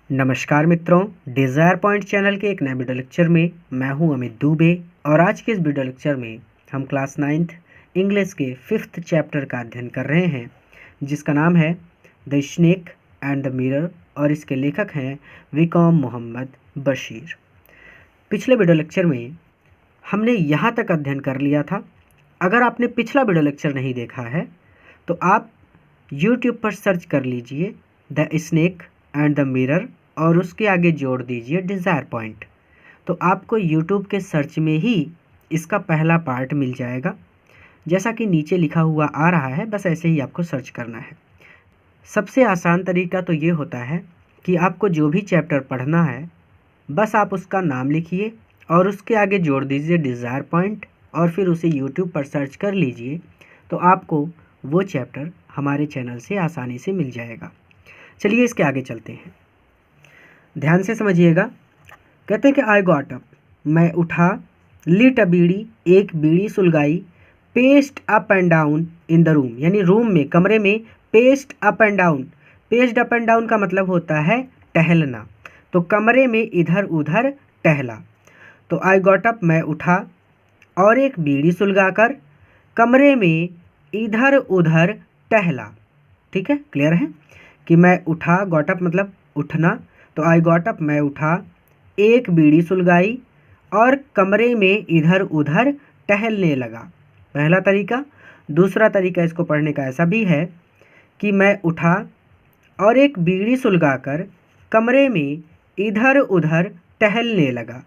नमस्कार मित्रों, desire point channel के एक नए वीडियो लेक्चर में मैं हूं अमित दुबे। और आज के इस वीडियो लेक्चर में हम क्लास 9th इंग्लिश के 5th चैप्टर का अध्ययन कर रहे हैं, जिसका नाम है the snake and the mirror, और इसके लेखक हैं विकॉम मोहम्मद बशीर। पिछले वीडियो लेक्चर में हमने यहाँ तक अध्ययन कर लिया था। अगर आपने पिछला वीडियो लेक्चर नहीं देखा है तो आप यूट्यूब पर सर्च कर लीजिए the snake and the mirror और उसके आगे जोड़ दीजिए डिज़ायर पॉइंट, तो आपको यूट्यूब के सर्च में ही इसका पहला पार्ट मिल जाएगा। जैसा कि नीचे लिखा हुआ आ रहा है, बस ऐसे ही आपको सर्च करना है। सबसे आसान तरीका तो ये होता है कि आपको जो भी चैप्टर पढ़ना है बस आप उसका नाम लिखिए और उसके आगे जोड़ दीजिए डिज़ायर पॉइंट और फिर उसे यूट्यूब पर सर्च कर लीजिए, तो आपको वो चैप्टर हमारे चैनल से आसानी से मिल जाएगा। चलिए इसके आगे चलते हैं, ध्यान से समझिएगा। कहते हैं कि आई गॉट अप, मैं उठा, लिट अ बीड़ी, एक बीड़ी सुलगाई, paced up and down in the room, यानी रूम में, कमरे में paced up and down. Paced up and down का मतलब होता है टहलना, तो कमरे में इधर उधर टहला। तो आई गॉट अप, मैं उठा और एक बीड़ी सुलगाकर कमरे में इधर उधर टहला। ठीक है, क्लियर है कि मैं उठा, गॉट अप मतलब उठना, तो आई गॉट अप मैं उठा, एक बीड़ी सुलगाई और कमरे में इधर उधर टहलने लगा। पहला तरीका। दूसरा तरीका इसको पढ़ने का ऐसा भी है कि मैं उठा और एक बीड़ी सुलगाकर कमरे में इधर उधर टहलने लगा।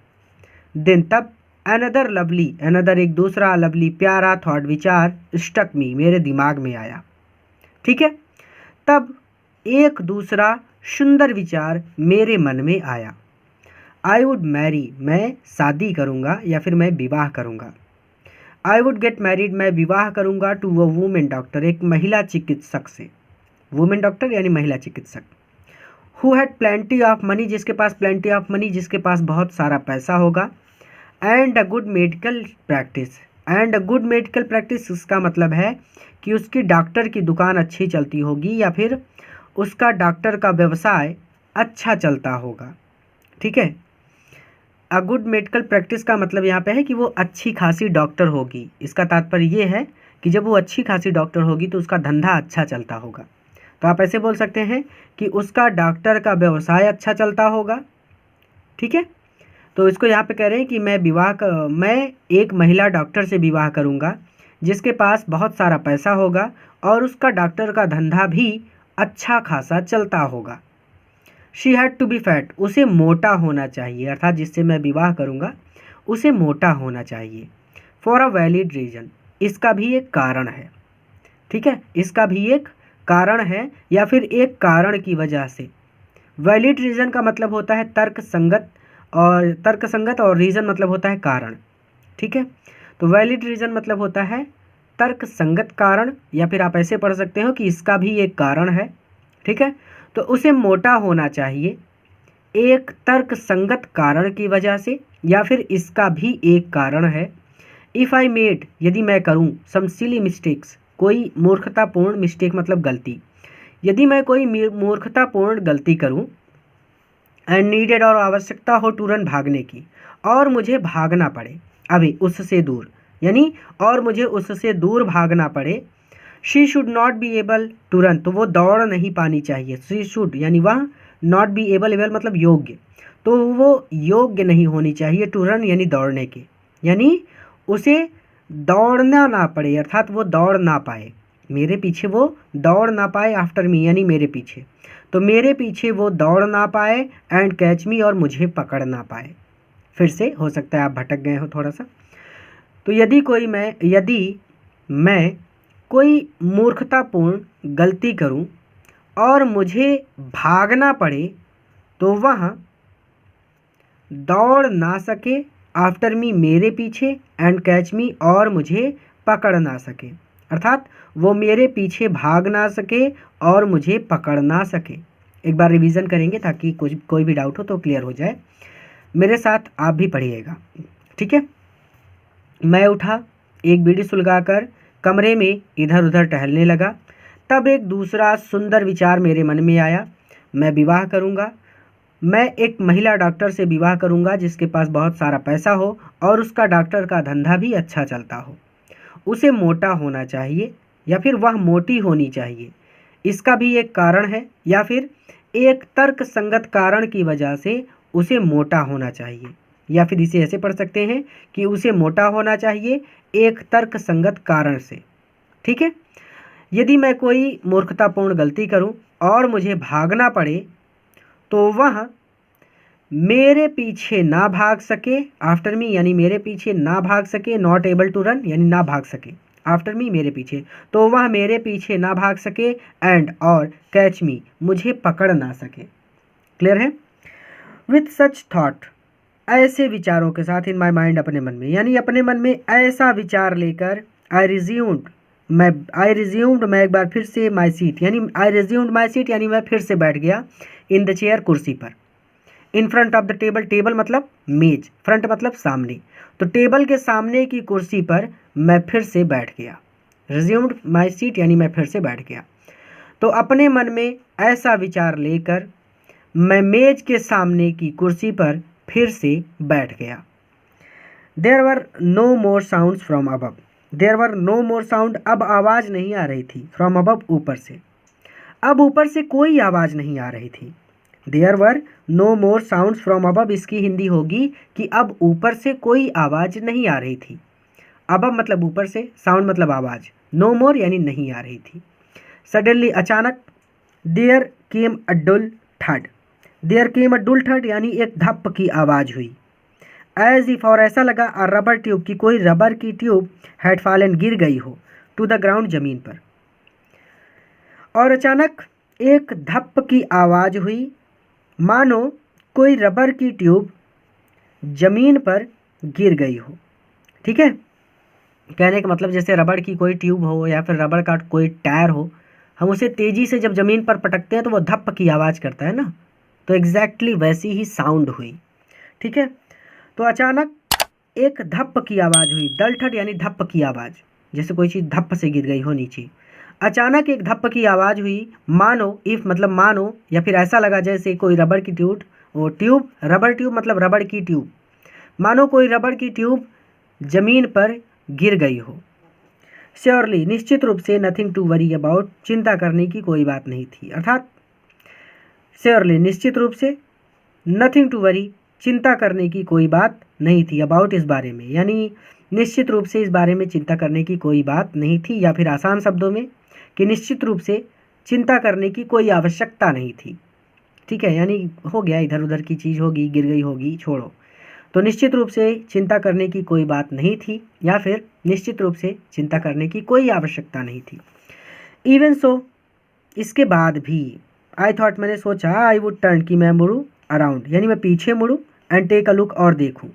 देन तब अनदर लवली, अनदर एक दूसरा, लवली प्यारा थॉट विचार, स्टक मी मेरे दिमाग में आया। ठीक है, तब एक दूसरा सुंदर विचार मेरे मन में आया। आई वुड मैरी, मैं शादी करूँगा या फिर मैं विवाह करूँगा। आई वुड गेट मैरिड, मैं विवाह करूँगा टू अ वुमेन डॉक्टर, एक महिला चिकित्सक से। वुमेन डॉक्टर यानी महिला चिकित्सक। Who had plenty of money, जिसके पास प्लेंटी ऑफ मनी, जिसके पास बहुत सारा पैसा होगा। And a good medical practice, and a good medical practice इसका मतलब है कि उसकी डॉक्टर की दुकान अच्छी चलती होगी या फिर उसका डॉक्टर का व्यवसाय अच्छा चलता होगा। ठीक है, अ गुड मेडिकल प्रैक्टिस का मतलब यहाँ पे है कि वो अच्छी खासी डॉक्टर होगी। इसका तात्पर्य ये है कि जब वो अच्छी खासी डॉक्टर होगी तो उसका धंधा अच्छा चलता होगा। तो आप ऐसे बोल सकते हैं कि उसका डॉक्टर का व्यवसाय अच्छा चलता होगा। ठीक है, तो इसको यहाँ पे कह रहे हैं कि मैं एक महिला डॉक्टर से विवाह करूँगा जिसके पास बहुत सारा पैसा होगा और उसका डॉक्टर का धंधा भी अच्छा खासा चलता होगा। She had to be fat, उसे मोटा होना चाहिए, अर्थात जिससे मैं विवाह करूँगा उसे मोटा होना चाहिए। फॉर अ वैलिड रीज़न, इसका भी एक कारण है। ठीक है, इसका भी एक कारण है या फिर एक कारण की वजह से। वैलिड रीज़न का मतलब होता है तर्कसंगत और रीज़न मतलब होता है कारण। ठीक है, तो वैलिड रीज़न मतलब होता है तर्कसंगत कारण, या फिर आप ऐसे पढ़ सकते हो कि इसका भी एक कारण है। ठीक है, तो उसे मोटा होना चाहिए एक तर्कसंगत कारण की वजह से, या फिर इसका भी एक कारण है। इफ़ आई मेड, यदि मैं करूं, सम सिली मिस्टेक्स, कोई मूर्खतापूर्ण, मिस्टेक मतलब गलती, यदि मैं कोई मूर्खतापूर्ण गलती करूं, एंड नीडेड और आवश्यकता हो टू रन, भागने की, और मुझे भागना पड़े अभी उससे दूर, यानी और मुझे उससे दूर भागना पड़े। She should not be able to run, तो वो दौड़ नहीं पानी चाहिए। शी शुड यानी वह, नॉट बी एबल, एबल मतलब योग्य, तो वो योग्य नहीं होनी चाहिए टू रन यानी दौड़ने के, यानी उसे दौड़ना ना पड़े, अर्थात वो दौड़ ना पाए, मेरे पीछे वो दौड़ ना पाए, आफ्टर मी यानी मेरे पीछे, तो मेरे पीछे वो दौड़ ना पाए, एंड कैच मी और मुझे पकड़ ना पाए। फिर से हो सकता है आप भटक गए हो थोड़ा सा। तो यदि मैं कोई मूर्खतापूर्ण गलती करूं और मुझे भागना पड़े तो वह दौड़ ना सके, आफ्टर मी मेरे पीछे, एंड कैच मी और मुझे पकड़ ना सके, अर्थात वो मेरे पीछे भाग ना सके और मुझे पकड़ ना सके। एक बार रिवीजन करेंगे ताकि कोई भी डाउट हो तो क्लियर हो जाए। मेरे साथ आप भी पढ़िएगा। ठीक है, मैं उठा, एक बीड़ी सुलगाकर कमरे में इधर उधर टहलने लगा। तब एक दूसरा सुंदर विचार मेरे मन में आया, मैं विवाह करूंगा मैं एक महिला डॉक्टर से विवाह करूंगा जिसके पास बहुत सारा पैसा हो और उसका डॉक्टर का धंधा भी अच्छा चलता हो। उसे मोटा होना चाहिए या फिर वह मोटी होनी चाहिए। इसका भी एक कारण है या फिर एक तर्क संगत कारण की वजह से उसे मोटा होना चाहिए, या फिर इसे ऐसे पढ़ सकते हैं कि उसे मोटा होना चाहिए एक तर्क संगत कारण से। ठीक है। यदि मैं कोई मूर्खतापूर्ण गलती करूं और मुझे भागना पड़े तो वह मेरे पीछे ना भाग सके, आफ्टर मी यानी मेरे पीछे ना भाग सके, नॉट एबल टू रन यानी ना भाग सके, आफ्टर मी मेरे पीछे, तो वह मेरे पीछे ना भाग सके, एंड और कैच मी मुझे पकड़ ना सके। क्लियर है। विथ सच थॉट, ऐसे विचारों के साथ, इन माई माइंड अपने मन में, यानी अपने मन में ऐसा विचार लेकर आई रिज्यूम्ड मैं एक बार फिर से माई सीट, यानी आई रिज्यूम्ड माई सीट यानी मैं फिर से बैठ गया इन द चेयर कुर्सी पर। In front of the table, table मतलब मेज, फ्रंट मतलब सामने, तो टेबल के सामने की कुर्सी पर मैं फिर से बैठ गया। रिज्यूम्ड माई सीट यानी मैं फिर से बैठ गया। तो अपने मन में ऐसा विचार लेकर मैं मेज के सामने की कुर्सी पर फिर से बैठ गया। There were no more sounds from above, there were no more sound, अब आवाज़ नहीं आ रही थी, फ्रॉम अबव ऊपर से, अब ऊपर से कोई आवाज़ नहीं आ रही थी। There were no more sounds from above, इसकी हिंदी होगी कि अब ऊपर से कोई आवाज़ नहीं आ रही थी। अबव मतलब ऊपर से, साउंड मतलब आवाज़, नो मोर यानी नहीं आ रही थी। सडनली अचानक, देयर केम अ डुल थड, देयर केम अ डुल थड यानी एक धप की आवाज़ हुई। एज इफ, और ऐसा लगा, अ रबर ट्यूब की कोई रबर की ट्यूब हैड फॉलन गिर गई हो, टू द ग्राउंड जमीन पर। और अचानक एक धप की आवाज़ हुई, मानो कोई रबर की ट्यूब जमीन पर गिर गई हो। ठीक है। कहने का मतलब जैसे रबड़ की कोई ट्यूब हो या फिर रबड़ का कोई टायर हो, हम उसे तेज़ी से जब ज़मीन पर पटकते हैं तो वो धप की आवाज़ करता है ना, तो एग्जैक्टली वैसी ही साउंड हुई। ठीक है। तो अचानक एक धप की आवाज़ हुई, डलठट यानी धप की आवाज़, जैसे कोई चीज़ धप से गिर गई हो नीचे। अचानक एक धप की आवाज़ हुई, मानो, इफ़ मतलब मानो, या फिर ऐसा लगा जैसे कोई रबड़ की ट्यूब, वो ट्यूब, रबर ट्यूब मतलब रबड़ की ट्यूब, मानो कोई रबड़ की ट्यूब जमीन पर गिर गई हो। श्योरली, निश्चित रूप से, नथिंग टू वरी अबाउट, चिंता करने की कोई बात नहीं थी। अर्थात श्योरली निश्चित रूप से, नथिंग टू वरी चिंता करने की कोई बात नहीं थी, अबाउट इस बारे में, यानी निश्चित रूप से इस बारे में चिंता करने की कोई बात नहीं थी, या फिर आसान शब्दों में कि निश्चित रूप से चिंता करने की कोई आवश्यकता नहीं थी। ठीक है, यानी हो गया, इधर उधर की चीज़ होगी, गिर गई होगी, छोड़ो। तो निश्चित रूप से चिंता करने की कोई बात नहीं थी, या फिर निश्चित रूप से चिंता करने की कोई आवश्यकता नहीं थी। इवन सो, इसके बाद भी, आई थॉट मैंने सोचा, आई वुड टर्न कि मैं मुड़ूँ, अराउंड यानी मैं पीछे मुड़ूँ, एंड टेक अ लुक और देखूँ।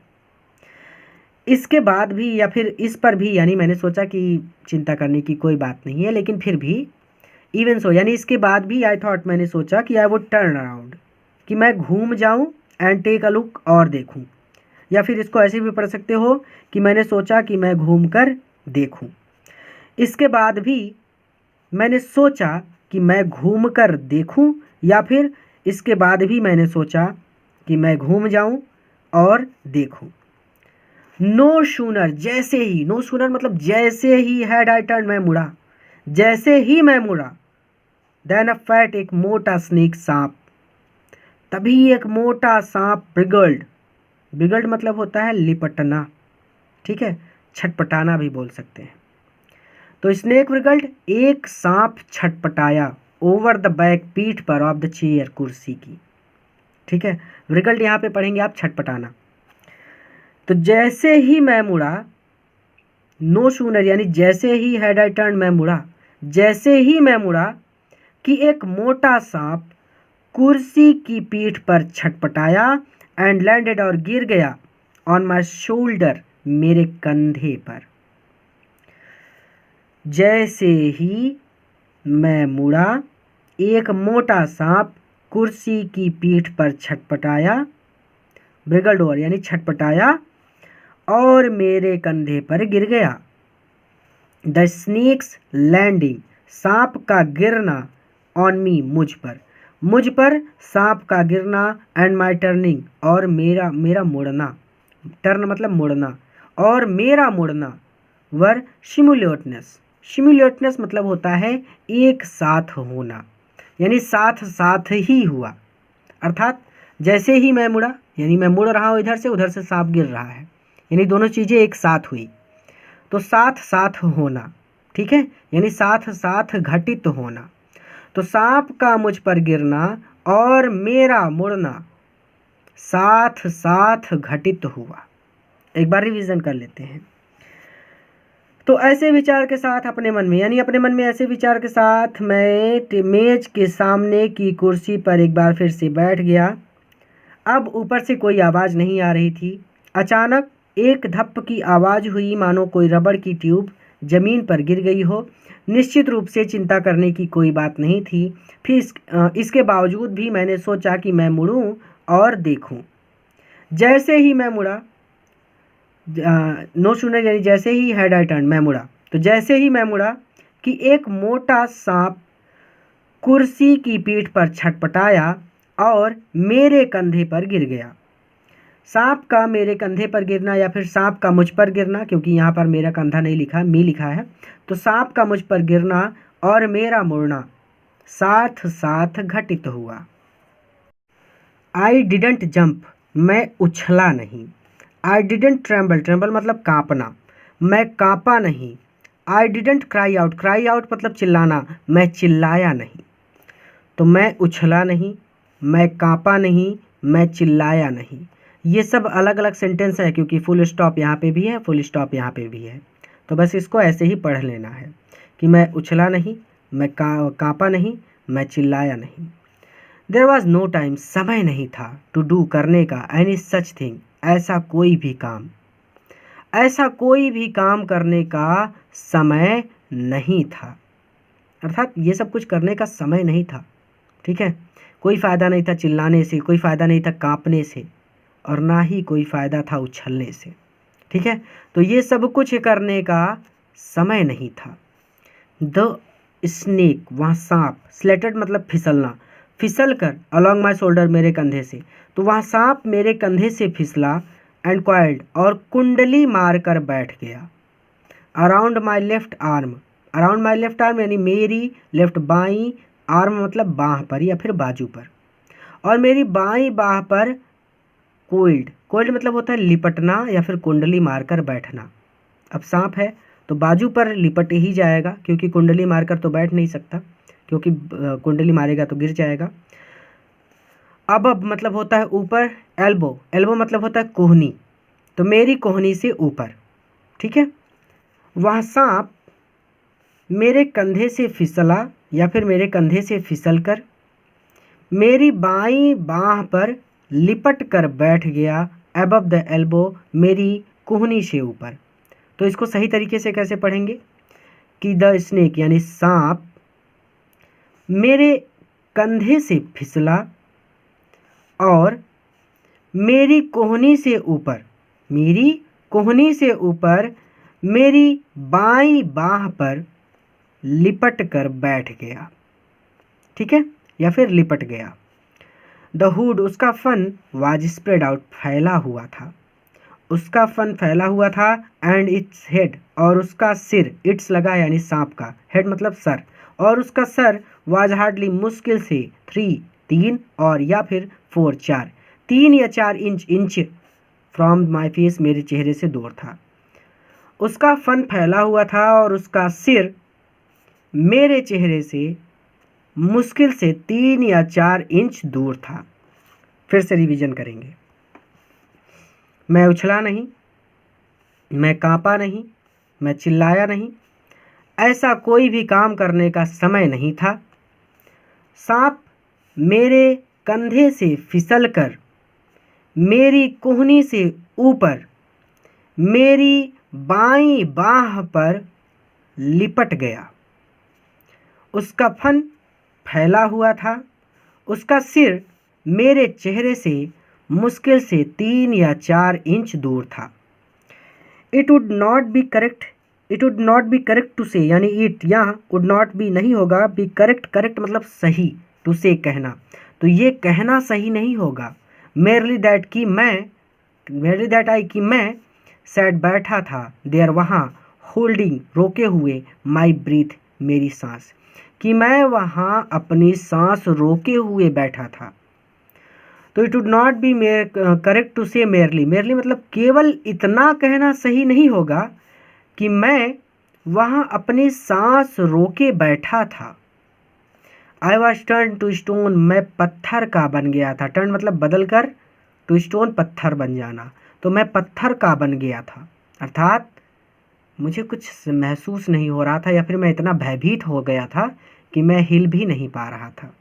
इसके बाद भी या फिर इस पर भी, यानी मैंने सोचा कि चिंता करने की कोई बात नहीं है, लेकिन फिर भी, इवन सो यानी इसके बाद भी, आई थॉट मैंने सोचा कि आई वुड टर्न अराउंड कि मैं घूम जाऊँ, एंड टेक अ लुक और देखूँ, या फिर इसको ऐसे भी पढ़ सकते हो कि मैंने सोचा कि मैं घूम कर देखूँ। इसके बाद भी मैंने सोचा कि मैं घूम कर देखूँ, या फिर इसके बाद भी मैंने सोचा कि मैं घूम जाऊँ और देखूँ। नो शूनर, जैसे ही, नो शूनर मतलब जैसे ही, हैड आई टर्न मैं मुड़ा, जैसे ही मैं मुड़ा, देन अ फैट, एक मोटा स्नेक, सांप, तभी एक मोटा सांप, ब्रिगल्ड, ब्रिगल्ड मतलब होता है लिपटना, ठीक है, छटपटाना भी बोल सकते हैं। तो स्नेक ब्रिगल्ड, एक सांप छटपटाया, ओवर द बैक, पीठ पर, ऑफ द चेयर, कुर्सी की। ठीक है, ब्रिगल्ड यहाँ पे पढ़ेंगे आप छटपटाना। तो जैसे ही मैं मुड़ा, नो शूनर यानी जैसे ही, हैड आई टर्न मैं मुड़ा, जैसे ही मैं मुड़ा कि एक मोटा सांप कुर्सी की पीठ पर छटपटाया, एंड लैंडेड और गिर गया, ऑन माई शोल्डर, मेरे कंधे पर। जैसे ही मैं मुड़ा, एक मोटा सांप कुर्सी की पीठ पर छटपटाया, ब्रिगल्ड ओवर यानी छटपटाया, और मेरे कंधे पर गिर गया। द स्नेक्स लैंडिंग, सांप का गिरना, ऑन मी मुझ पर, मुझ पर सांप का गिरना एंड माई टर्निंग, और मेरा मेरा मुड़ना, टर्न मतलब मुड़ना, और मेरा मुड़ना वर सिमुलेटनेस। सिमुलेटनेस मतलब होता है एक साथ होना, यानी साथ साथ ही हुआ। अर्थात जैसे ही मैं मुड़ा, यानी मैं मुड़ रहा हूँ इधर से, उधर से सांप गिर रहा है, यानी दोनों चीज़ें एक साथ हुई, तो साथ साथ होना। ठीक है, यानी साथ साथ घटित होना। तो सांप का मुझ पर गिरना और मेरा मुड़ना साथ साथ घटित हुआ। एक बार रिवीजन कर लेते हैं। तो ऐसे विचार के साथ अपने मन में, यानी अपने मन में ऐसे विचार के साथ मैं मेज के सामने की कुर्सी पर एक बार फिर से बैठ गया। अब ऊपर से कोई आवाज़ नहीं आ रही थी। अचानक एक धप की आवाज़ हुई, मानो कोई रबड़ की ट्यूब ज़मीन पर गिर गई हो। निश्चित रूप से चिंता करने की कोई बात नहीं थी। फिर इसके बावजूद भी मैंने सोचा कि मैं मुड़ूं और देखूं। जैसे ही मैं मुड़ा, नो सुनर, यानी जैसे ही हैड आई टर्न, मैं मुड़ा, तो जैसे ही मैं मुड़ा कि एक मोटा सांप कुर्सी की पीठ पर छटपटाया और मेरे कंधे पर गिर गया। सांप का मेरे कंधे पर गिरना या फिर सांप का मुझ पर गिरना, क्योंकि यहाँ पर मेरा कंधा नहीं लिखा, मी लिखा है, तो सांप का मुझ पर गिरना और मेरा मुड़ना साथ साथ घटित हुआ। आई डिडंट जंप, मैं उछला नहीं। आई डिडंट ट्रेम्बल, ट्रेम्बल मतलब कांपना, मैं कांपा नहीं। I didn't cry out, cry out मतलब चिल्लाना, मैं चिल्लाया नहीं। तो मैं उछला नहीं, मैं कांपा नहीं, मैं चिल्लाया नहीं। ये सब अलग अलग सेंटेंस है, क्योंकि फुल स्टॉप यहाँ पे भी है, फुल स्टॉप यहाँ पे भी है। तो बस इसको ऐसे ही पढ़ लेना है कि मैं उछला नहीं, मैं कांपा नहीं, मैं चिल्लाया नहीं। देयर वॉज नो टाइम, समय नहीं था, टू डू करने का, एनी सच थिंग, ऐसा कोई भी काम, ऐसा कोई भी काम करने का समय नहीं था। अर्थात ये सब कुछ करने का समय नहीं था। ठीक है, कोई फ़ायदा नहीं था चिल्लाने से, कोई फ़ायदा नहीं था कांपने से, और ना ही कोई फ़ायदा था उछलने से। ठीक है, तो ये सब कुछ करने का समय नहीं था। द स्नेक, वहाँ सांप, स्लेटेड मतलब फिसलना, फिसल कर, अलॉन्ग माई शोल्डर, मेरे कंधे से, तो वहाँ सांप मेरे कंधे से फिसला, एंड क्वाइल्ड, और कुंडली मार कर बैठ गया। Around my left arm, around my left arm यानी मेरी लेफ्ट बाई, आर्म मतलब बाह पर या फिर बाजू पर, और मेरी बाई बाह पर कोल्ड, कोल्ड मतलब होता है लिपटना या फिर कुंडली मारकर बैठना। अब सांप है तो बाजू पर लिपट ही जाएगा, क्योंकि कुंडली मारकर तो बैठ नहीं सकता, क्योंकि कुंडली मारेगा तो गिर जाएगा। अब मतलब होता है ऊपर, एल्बो, एल्बो मतलब होता है कोहनी, तो मेरी कोहनी से ऊपर। ठीक है, वह सांप मेरे कंधे से फिसला या फिर मेरे कंधे से फिसल कर मेरी बाईं बाह पर लिपट कर बैठ गया, अबव द एल्बो, मेरी कोहनी से ऊपर। तो इसको सही तरीके से कैसे पढ़ेंगे कि द स्नेक यानी सांप मेरे कंधे से फिसला और मेरी कोहनी से ऊपर, मेरी कोहनी से ऊपर मेरी बाईं बाह पर लिपट कर बैठ गया। ठीक है, या फिर लिपट गया। द हुड, उसका फन, वाज स्प्रेड आउट, फैला हुआ था, उसका फन फैला हुआ था, एंड इट्स हेड, और उसका सिर, इट्स लगा यानी सांप का, हेड मतलब सर, और उसका सर वाज हार्डली, मुश्किल से, 3 और या फिर 4 3 या 4 इंच फ्रॉम माई फेस, मेरे चेहरे से दूर था। उसका फन फैला हुआ था और उसका सिर मेरे चेहरे से मुश्किल से 3 या 4 इंच दूर था। फिर से रिवीजन करेंगे। मैं उछला नहीं, मैं कांपा नहीं, मैं चिल्लाया नहीं, ऐसा कोई भी काम करने का समय नहीं था। सांप मेरे कंधे से फिसलकर मेरी कोहनी से ऊपर मेरी बाईं बाह पर लिपट गया। उसका फन फैला हुआ था, उसका सिर मेरे चेहरे से मुश्किल से 3 या 4 इंच दूर था। It would not be correct, it would not be correct to say, यानी इट यहाँ वुड नॉट बी नहीं होगा, बी करेक्ट, करेक्ट मतलब सही, टू से कहना, तो ये कहना सही नहीं होगा। मेरली दैट कि मैं, मेरली दैट आई कि मैं, सैट बैठा था, देयर वहाँ, होल्डिंग रोके हुए, माई ब्रीथ मेरी सांस, कि मैं वहाँ अपनी सांस रोके हुए बैठा था। तो it would not be correct to say merely, merely मतलब केवल इतना कहना सही नहीं होगा कि मैं वहाँ अपनी सांस रोके बैठा था। I was turn to stone, मैं पत्थर का बन गया था। टर्न मतलब बदल कर, टू स्टोन पत्थर बन जाना, तो मैं पत्थर का बन गया था, अर्थात मुझे कुछ महसूस नहीं हो रहा था, या फिर मैं इतना भयभीत हो गया था कि मैं हिल भी नहीं पा रहा था।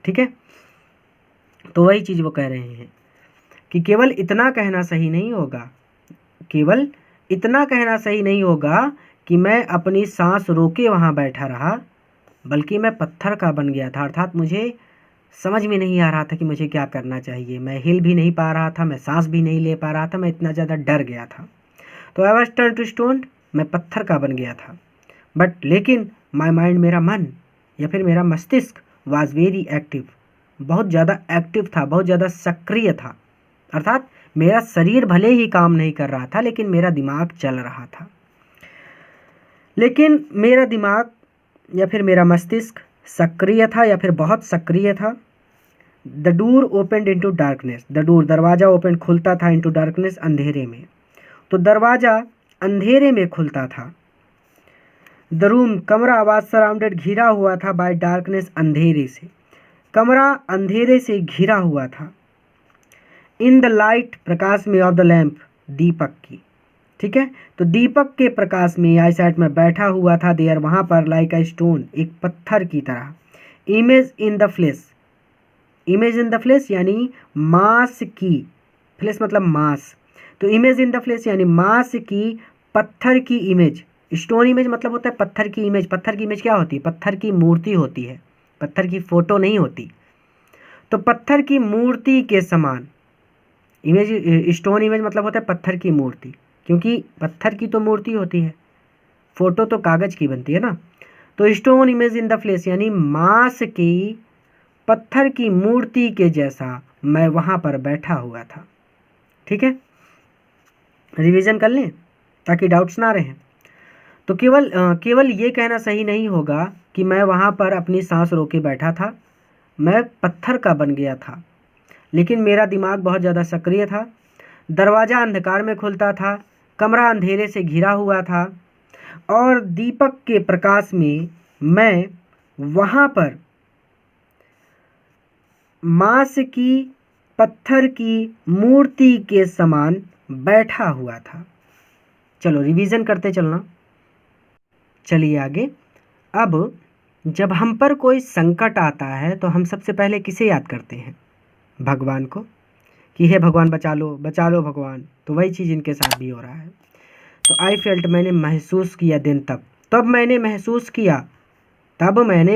ठीक है, तो वही चीज़ वो कह रहे हैं कि केवल इतना कहना सही नहीं होगा, केवल इतना कहना सही नहीं होगा कि मैं अपनी सांस रोके वहाँ बैठा रहा, बल्कि मैं पत्थर का बन गया था, अर्थात मुझे समझ में नहीं आ रहा था कि मुझे क्या करना चाहिए। मैं हिल भी नहीं पा रहा था, मैं सांस भी नहीं ले पा रहा था, मैं इतना ज़्यादा डर गया था। तो I was turn to stone, मैं पत्थर का बन गया था। बट लेकिन माई माइंड, मेरा मन या फिर मेरा मस्तिष्क, वॉज वेरी एक्टिव, बहुत ज़्यादा एक्टिव था, बहुत ज़्यादा सक्रिय था, अर्थात मेरा शरीर भले ही काम नहीं कर रहा था, लेकिन मेरा दिमाग चल रहा था। लेकिन मेरा दिमाग या फिर मेरा मस्तिष्क सक्रिय था या फिर बहुत सक्रिय था। The door opened into darkness, the door दरवाज़ा ओपन खुलता था, इनटू डार्कनेस अंधेरे में, तो दरवाज़ा अंधेरे में खुलता था। द रूम कमरा वाज सराउंडेड, घिरा हुआ था, बाय डार्कनेस अंधेरे से, कमरा अंधेरे से घिरा हुआ था। इन द लाइट प्रकाश में, ऑफ द लैम्प दीपक की, ठीक है, तो दीपक के प्रकाश में आई साइड में बैठा हुआ था, देयर वहाँ पर, लाइक अ स्टोन एक पत्थर की तरह। Image in the flesh, image in the flesh यानी मांस की, फ्लेश मतलब मांस, तो इमेज इन द फ्लेश यानी मांस की पत्थर की इमेज। स्टोन इमेज मतलब होता है पत्थर की इमेज। पत्थर की इमेज क्या होती है? पत्थर की मूर्ति होती है, पत्थर की फोटो नहीं होती। तो पत्थर की मूर्ति के समान इमेज, स्टोन इमेज मतलब होता है पत्थर की मूर्ति, क्योंकि पत्थर की तो मूर्ति होती है, फोटो तो कागज की बनती है ना। तो stone image in the flesh यानी मांस की पत्थर की मूर्ति के जैसा मैं वहाँ पर बैठा हुआ था। ठीक है, रिवीजन कर लें ताकि डाउट्स ना रहें। तो केवल ये कहना सही नहीं होगा कि मैं वहाँ पर अपनी सांस रोके बैठा था, मैं पत्थर का बन गया था, लेकिन मेरा दिमाग बहुत ज़्यादा सक्रिय था। दरवाज़ा अंधकार में खुलता था, कमरा अंधेरे से घिरा हुआ था, और दीपक के प्रकाश में मैं वहाँ पर मांस की पत्थर की मूर्ति के समान बैठा हुआ था। चलो रिवीजन करते चलना। चलिए आगे। अब जब हम पर कोई संकट आता है तो हम सबसे पहले किसे याद करते हैं? भगवान को, कि हे भगवान बचा लो भगवान। तो वही चीज़ इनके साथ भी हो रहा है। तो आई फेल्ट मैंने महसूस किया, दिन तब मैंने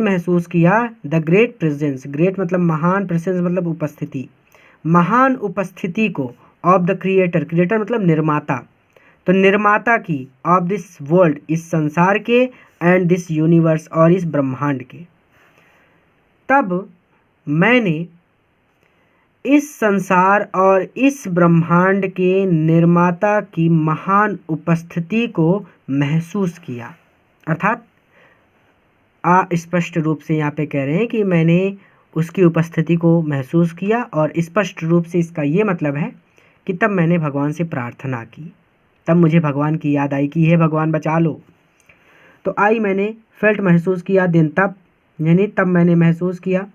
महसूस किया द ग्रेट प्रेजेंस, ग्रेट मतलब महान, प्रेजेंस मतलब उपस्थिति, महान उपस्थिति को, ऑफ द क्रिएटर, क्रिएटर मतलब निर्माता, तो निर्माता की, ऑफ दिस वर्ल्ड इस संसार के, एंड दिस यूनिवर्स और इस ब्रह्मांड के। तब मैंने इस संसार और इस ब्रह्मांड के निर्माता की महान उपस्थिति को महसूस किया, अर्थात स्पष्ट रूप से यहाँ पे कह रहे हैं कि मैंने उसकी उपस्थिति को महसूस किया, और स्पष्ट रूप से इसका ये मतलब है कि तब मैंने भगवान से प्रार्थना की, तब मुझे भगवान की याद आई कि हे भगवान बचा लो। तो आई मैंने, फेल्ट महसूस किया, दिन तब यानी तब मैंने महसूस किया,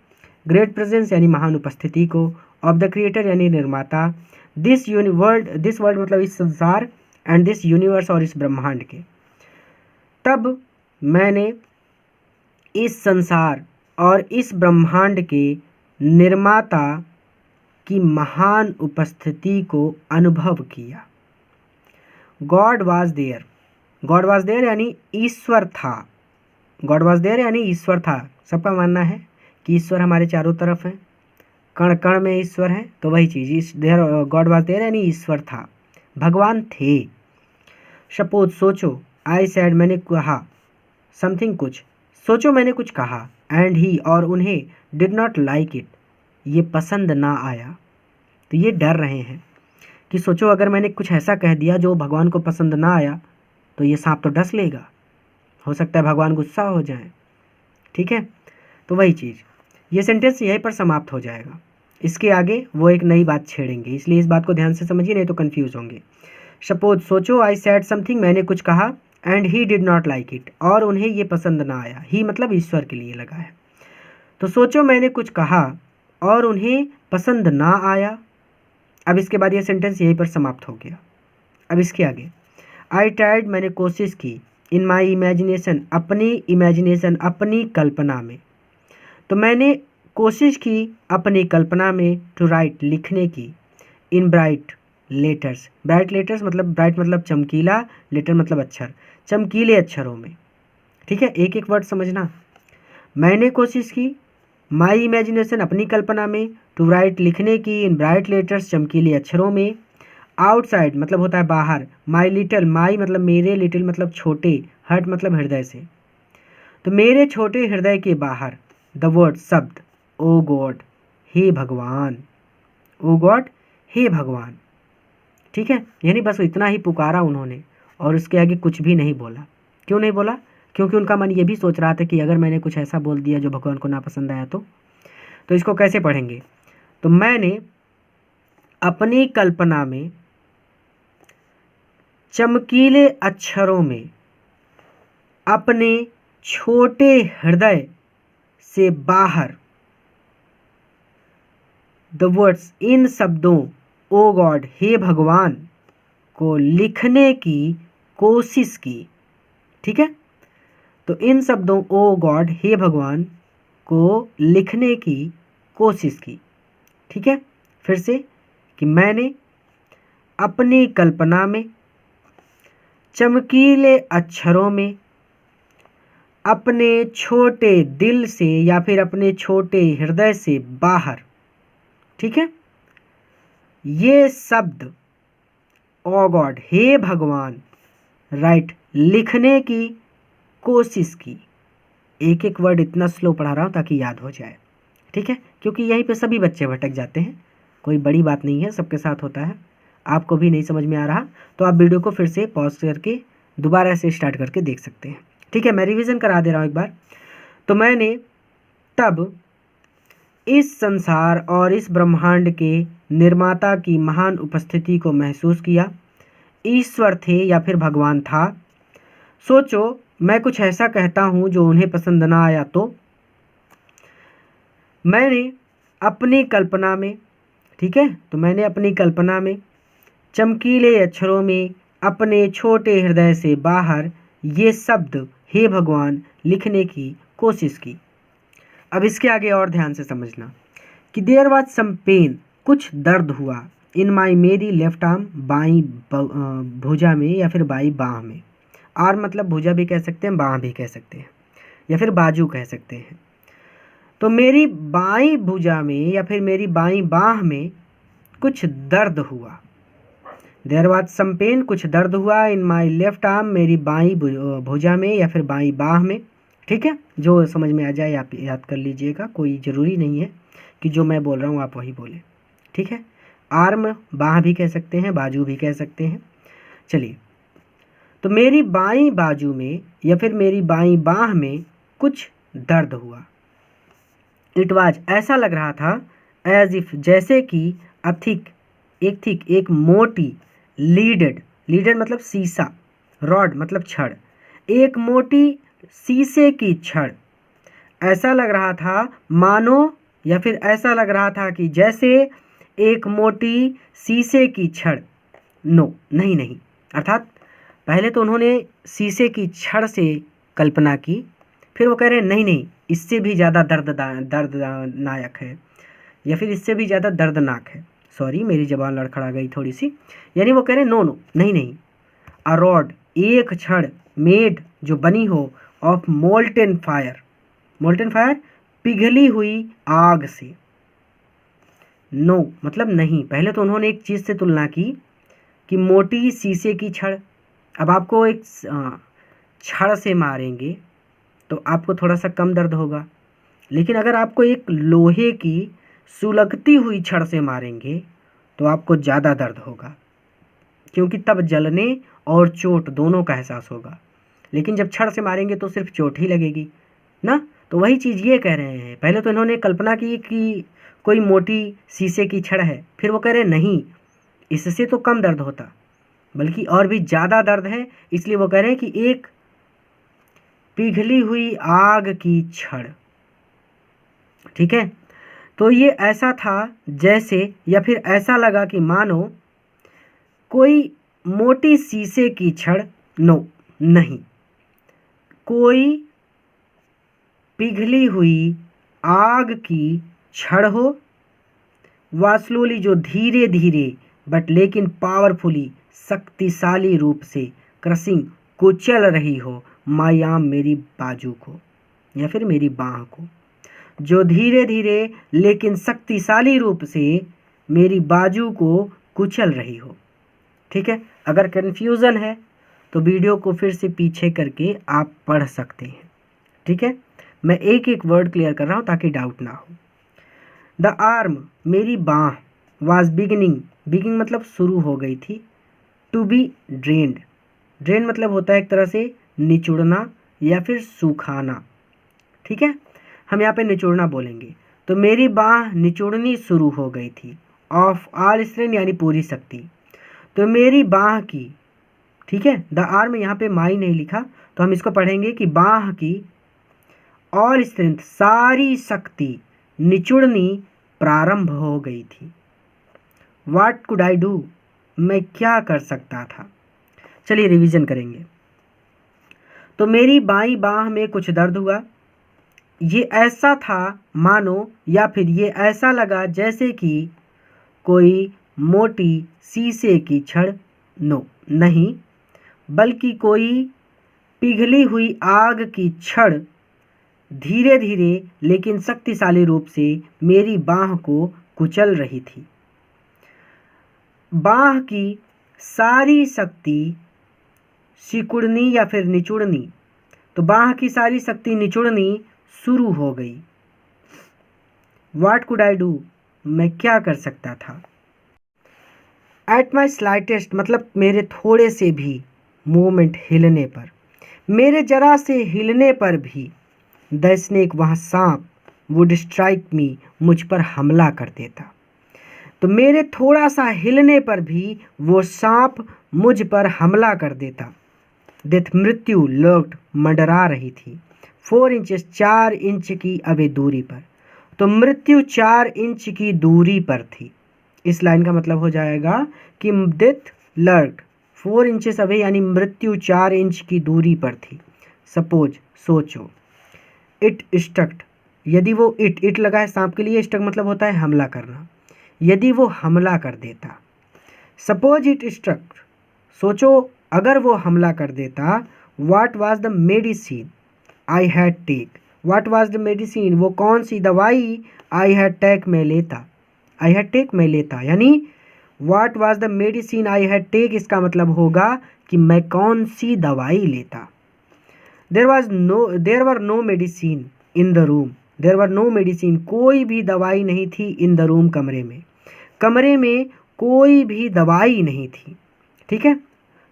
ग्रेट प्रेजेंस यानी महान उपस्थिति को, ऑफ द क्रिएटर यानी निर्माता, दिस वर्ल्ड मतलब इस संसार, एंड दिस यूनिवर्स और इस ब्रह्मांड के। तब मैंने इस संसार और इस ब्रह्मांड के निर्माता की महान उपस्थिति को अनुभव किया। गॉड वाज देयर यानी ईश्वर था, गॉड वाज देयर यानी ईश्वर था। सबका मानना है कि ईश्वर हमारे चारों तरफ है, कण कण में ईश्वर है, तो वही चीज़ गॉड वाज देयर यानी ईश्वर था, भगवान थे। सपोज सोचो, आई सेड मैंने कहा, समथिंग कुछ, सोचो मैंने कुछ कहा, एंड ही और उन्हें डिड नॉट लाइक इट, ये पसंद ना आया। तो ये डर रहे हैं कि सोचो अगर मैंने कुछ ऐसा कह दिया जो भगवान को पसंद ना आया तो ये सांप तो डस लेगा, हो सकता है भगवान गुस्सा हो जाए। ठीक है, तो वही चीज़, ये सेंटेंस यहीं पर समाप्त हो जाएगा। इसके आगे वो एक नई बात छेड़ेंगे, इसलिए इस बात को ध्यान से समझिए, नहीं तो कंफ्यूज होंगे। सपोज, सोचो आई सैड समथिंग, मैंने कुछ कहा, and he did not like it, और उन्हें ये पसंद ना आया। ही मतलब ईश्वर के लिए लगा है। तो सोचो मैंने कुछ कहा और उन्हें पसंद ना आया। अब इसके बाद ये सेंटेंस यहीं पर समाप्त हो गया। अब इसके आगे, आई ट्राइड, मैंने कोशिश की, इन माई इमेजिनेशन, अपनी इमेजिनेशन, अपनी कल्पना में। तो मैंने कोशिश की अपनी कल्पना में, टू राइट, लिखने की, इन ब्राइट लेटर्स, ब्राइट लेटर्स मतलब ब्राइट मतलब चमकीला, लेटर मतलब अक्षर, चमकीले अक्षरों में। ठीक है, एक एक वर्ड समझना। मैंने कोशिश की, माई इमेजिनेशन, अपनी कल्पना में, टू राइट, लिखने की, इन ब्राइट लेटर्स, चमकीले अक्षरों में, आउटसाइड मतलब होता है बाहर, माई लिटिल, माई मतलब मेरे, लिटिल मतलब छोटे, हर्ट मतलब हृदय से, तो मेरे छोटे हृदय के बाहर, द वर्ड शब्द, ओ गॉड, हे भगवान, ओ गॉड, हे भगवान। ठीक है, यानी बस इतना ही पुकारा उन्होंने और उसके आगे कुछ भी नहीं बोला। क्यों नहीं बोला? क्योंकि उनका मन ये भी सोच रहा था कि अगर मैंने कुछ ऐसा बोल दिया जो भगवान को नापसंद आया तो इसको कैसे पढ़ेंगे? तो मैंने अपनी कल्पना में चमकीले अक्षरों में अपने छोटे हृदय से बाहर, द वर्ड्स, इन शब्दों, ओ गॉड, हे भगवान, को लिखने की कोशिश की। ठीक है, तो इन शब्दों, ओ गॉड, हे भगवान, को लिखने की कोशिश की। ठीक है, फिर से कि मैंने अपनी कल्पना में चमकीले अक्षरों में अपने छोटे दिल से या फिर अपने छोटे हृदय से बाहर, ठीक है, ये शब्द, ओ गॉड, हे भगवान, राइट, लिखने की कोशिश की। एक एक वर्ड इतना स्लो पढ़ा रहा हूँ ताकि याद हो जाए। ठीक है, क्योंकि यहीं पे सभी बच्चे भटक जाते हैं, कोई बड़ी बात नहीं है, सबके साथ होता है। आपको भी नहीं समझ में आ रहा तो आप वीडियो को फिर से पॉज करके दोबारा से स्टार्ट करके देख सकते हैं। ठीक है, मैं रिवीजन करा दे रहा हूँ एक बार। तो मैंने तब इस संसार और इस ब्रह्मांड के निर्माता की महान उपस्थिति को महसूस किया। ईश्वर थे या फिर भगवान था। सोचो मैं कुछ ऐसा कहता हूँ जो उन्हें पसंद ना आया तो मैंने अपनी कल्पना में, ठीक है, तो मैंने अपनी कल्पना में चमकीले अक्षरों में अपने छोटे हृदय से बाहर ये शब्द, हे भगवान, लिखने की कोशिश की। अब इसके आगे और ध्यान से समझना कि देयर वाज सम पेन, कुछ दर्द हुआ, इन माई, मेरी लेफ्ट आर्म, बाई भुजा में या फिर बाई बाह में। आर्म मतलब भुजा भी कह सकते हैं, बाह भी कह सकते हैं, या फिर बाजू कह सकते हैं। तो मेरी बाई भुजा में या फिर मेरी बाई बाह में कुछ दर्द हुआ। देयर वाज सम पेन, कुछ दर्द हुआ, इन माई लेफ्ट आर्म, मेरी बाई भुजा में या फिर बाई बाह में। ठीक है, जो समझ में आ जाए आप याद कर लीजिएगा, कोई ज़रूरी नहीं है कि जो मैं बोल रहा हूँ आप वही बोलें। ठीक है, आर्म बाह भी कह सकते हैं, बाजू भी कह सकते हैं। चलिए, तो मेरी बाई बाजू में या फिर मेरी बाई बाह में कुछ दर्द हुआ। इट वाज, ऐसा लग रहा था, एज इफ, जैसे कि, अथिक, एक मोटी, लीडेड, लीडेड मतलब शीशा, रॉड मतलब छड़, एक मोटी शीशे की छड़। ऐसा लग रहा था मानो, या फिर ऐसा लग रहा था कि जैसे एक मोटी शीशे की छड़। नो, नहीं, अर्थात पहले तो उन्होंने शीशे की छड़ से कल्पना की, फिर वो कह रहे हैं नहीं, इससे भी ज़्यादा दर्दनाक है या फिर इससे भी ज़्यादा दर्दनाक है। सॉरी, मेरी ज़बान लड़खड़ा गई थोड़ी सी। यानी वो कह रहे हैं नो, नहीं, अ रॉड, एक छड़, मेड, जो बनी हो, of molten fire, molten fire पिघली हुई आग से। नो मतलब नहीं। पहले तो उन्होंने एक चीज़ से तुलना की कि मोटी शीशे की छड़। अब आपको एक छड़ से मारेंगे तो आपको थोड़ा सा कम दर्द होगा, लेकिन अगर आपको एक लोहे की सुलगती हुई छड़ से मारेंगे तो आपको ज़्यादा दर्द होगा, क्योंकि तब जलने और चोट दोनों का एहसास होगा। लेकिन जब छड़ से मारेंगे तो सिर्फ चोट ही लगेगी ना। तो वही चीज़ ये कह रहे हैं। पहले तो इन्होंने कल्पना की कि कोई मोटी शीशे की छड़ है, फिर वो कह रहे नहीं, इससे तो कम दर्द होता, बल्कि और भी ज़्यादा दर्द है। इसलिए वो कह रहे हैं कि एक पिघली हुई आग की छड़। ठीक है, तो ये ऐसा था जैसे, या फिर ऐसा लगा कि मानो कोई मोटी शीशे की छड़, नो नहीं, कोई पिघली हुई आग की छड़ हो, वास्लोली जो धीरे धीरे बट लेकिन पावरफुली शक्तिशाली रूप से क्रशिंग कुचल रही हो मायाम मेरी बाजू को या फिर मेरी बाह को, जो धीरे धीरे लेकिन शक्तिशाली रूप से मेरी बाजू को कुचल रही हो। ठीक है, अगर कन्फ्यूज़न है तो वीडियो को फिर से पीछे करके आप पढ़ सकते हैं। ठीक है, मैं एक एक वर्ड क्लियर कर रहा हूँ ताकि डाउट ना हो। द आर्म मेरी बाँह, वाज बिगिनिंग मतलब शुरू हो गई थी, टू बी ड्रेन्ड, ड्रेन मतलब होता है एक तरह से निचुड़ना या फिर सुखाना। ठीक है, हम यहाँ पे निचोड़ना बोलेंगे। तो मेरी बाँह निचोड़नी शुरू हो गई थी, ऑफ ऑल स्ट्रेंथ यानी पूरी शक्ति। तो मेरी बाँह की, ठीक है, द आर्म यहाँ पे माई नहीं लिखा तो हम इसको पढ़ेंगे कि बाँह की ऑल स्ट्रेंथ सारी शक्ति निचुड़नी प्रारंभ हो गई थी। व्हाट कुड आई डू, मैं क्या कर सकता था। चलिए रिवीजन करेंगे। तो मेरी बाईं बाँह में कुछ दर्द हुआ, ये ऐसा था मानो, या फिर ये ऐसा लगा जैसे कि कोई मोटी शीशे की छड़, नो नहीं, बल्कि कोई पिघली हुई आग की छड़ धीरे धीरे लेकिन शक्तिशाली रूप से मेरी बाँह को कुचल रही थी। बाँह की सारी शक्ति सिकुड़नी या फिर निचुड़नी, तो बाँह की सारी शक्ति निचुड़नी शुरू हो गई। व्हाट कुड आई डू, मैं क्या कर सकता था। एट माई स्लाइटेस्ट मतलब मेरे थोड़े से भी मूवमेंट हिलने पर, मेरे जरा से हिलने पर भी द स्नेक वहाँ सांप वुड स्ट्राइक मी, मुझ पर हमला कर देता। तो मेरे थोड़ा सा हिलने पर भी वो सांप मुझ पर हमला कर देता। डेथ मृत्यु लर्क्ड मंडरा रही थी, 4 इंचेस 4 इंच की अवे दूरी पर। तो मृत्यु 4 इंच की दूरी पर थी। इस लाइन का मतलब हो जाएगा कि डेथ लर्क्ड 4 इंचेस अवे यानी मृत्यु 4 इंच की दूरी पर थी। सपोज सोचो, इट स्टक्ड, यदि वो इट लगा है सांप के लिए, स्टक मतलब होता है हमला करना, यदि वो हमला कर देता। सपोज इट स्ट्रक, सोचो अगर वो हमला कर देता। What was the medicine I had take, what was the medicine, वो कौन सी दवाई आई हैड टेक मैं लेता, आई हैड टेक मैं लेता, यानी what was the medicine I had take इसका मतलब होगा कि मैं कौन सी दवाई लेता। There were no medicine in the room, there were no medicine कोई भी दवाई नहीं थी, इन द रूम कमरे में, कमरे में कोई भी दवाई नहीं थी। ठीक है,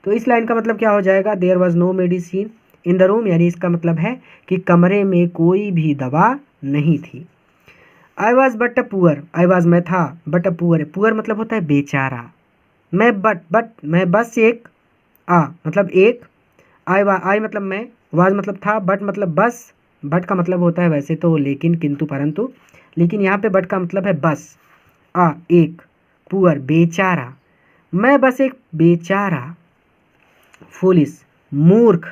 तो इस लाइन का मतलब क्या हो जाएगा, there was no medicine in the room, यानी इसका मतलब है कि कमरे में कोई भी दवा नहीं थी। I was but a poor, I was मैं था, बट अ पुअर, पुअर मतलब होता है बेचारा। मैं बस एक, मतलब एक, आई मतलब मैं, वाज मतलब था, बट मतलब बस, बट का मतलब होता है वैसे तो लेकिन किंतु परंतु, लेकिन यहाँ पे बट का मतलब है बस, एक, पुअर बेचारा, मैं बस एक बेचारा, फुलिस मूर्ख,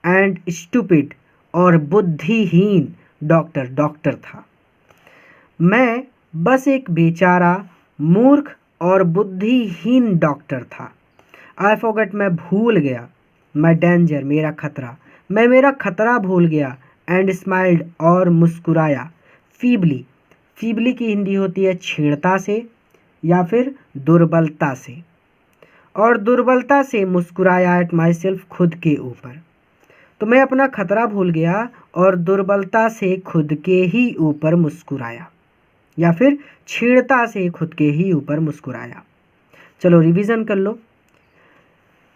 एंड स्टूपिड और बुद्धिहीन डॉक्टर था। मैं बस एक बेचारा, मूर्ख और बुद्धिहीन डॉक्टर था। आई फॉरगेट मैं भूल गया, माई डेंजर मेरा खतरा, मैं मेरा खतरा भूल गया, एंड स्माइल्ड और मुस्कुराया, फीबली, फीबली की हिंदी होती है छीणता से या फिर दुर्बलता से, और दुर्बलता से मुस्कुराया एट माई सेल्फ खुद के ऊपर। तो मैं अपना खतरा भूल गया और दुर्बलता से खुद के ही ऊपर मुस्कुराया, या फिर छीड़ता से खुद के ही ऊपर मुस्कुराया। चलो रिवीजन कर लो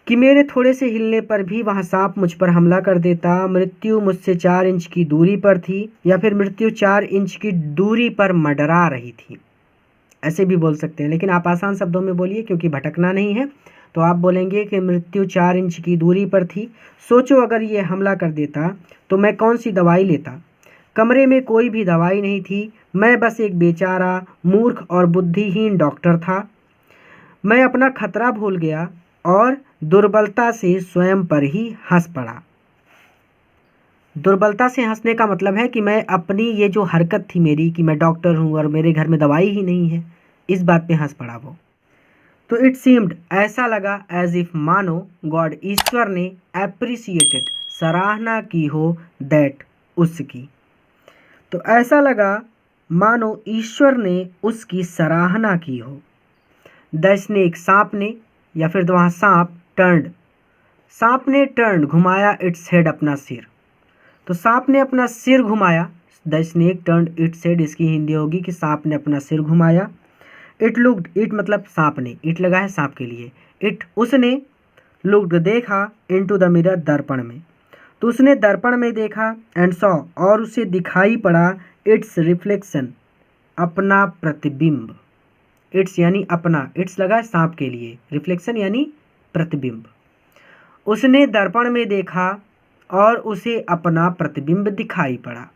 कि मेरे थोड़े से हिलने पर भी वहाँ सांप मुझ पर हमला कर देता, मृत्यु मुझसे 4 इंच की दूरी पर थी, या फिर मृत्यु 4 इंच की दूरी पर मंडरा रही थी। ऐसे भी बोल सकते हैं, लेकिन आप आसान शब्दों में बोलिए क्योंकि भटकना नहीं है। तो आप बोलेंगे कि मृत्यु 4 इंच की दूरी पर थी। सोचो अगर ये हमला कर देता तो मैं कौन सी दवाई लेता। कमरे में कोई भी दवाई नहीं थी, मैं बस एक बेचारा मूर्ख और बुद्धिहीन डॉक्टर था। मैं अपना खतरा भूल गया और दुर्बलता से स्वयं पर ही हंस पड़ा। दुर्बलता से हंसने का मतलब है कि मैं अपनी ये जो हरकत थी मेरी कि मैं डॉक्टर हूँ और मेरे घर में दवाई ही नहीं है, इस बात पे हंस पड़ा वो। तो इट सीम्ड, ऐसा लगा, एज इफ मानो गॉड ईश्वर ने एप्रिसिएटेड, सराहना की हो, दैट, उसकी। तो ऐसा लगा मानो ईश्वर ने उसकी सराहना की हो। द स्नेक, सांप ने, या फिर वहाँ सांप टर्न्ड, सांप ने टर्न, घुमाया, इट्स हेड, अपना सिर। तो सांप ने अपना सिर घुमाया। The snake turned its head, इसकी हिंदी होगी कि सांप ने अपना सिर घुमाया। इट लुक्ड, इट मतलब सांप ने, इट लगा है सांप के लिए। इट, उसने, लुक्ड, देखा, इनटू द मिरर, दर्पण में। तो उसने दर्पण में देखा, एंड सॉ, और उसे दिखाई पड़ा, इट्स रिफ्लेक्शन, अपना प्रतिबिंब। इट्स यानी अपना, इट्स लगा है सांप के लिए, रिफ्लेक्शन यानी प्रतिबिंब। उसने दर्पण में देखा और उसे अपना प्रतिबिंब दिखाई पड़ा।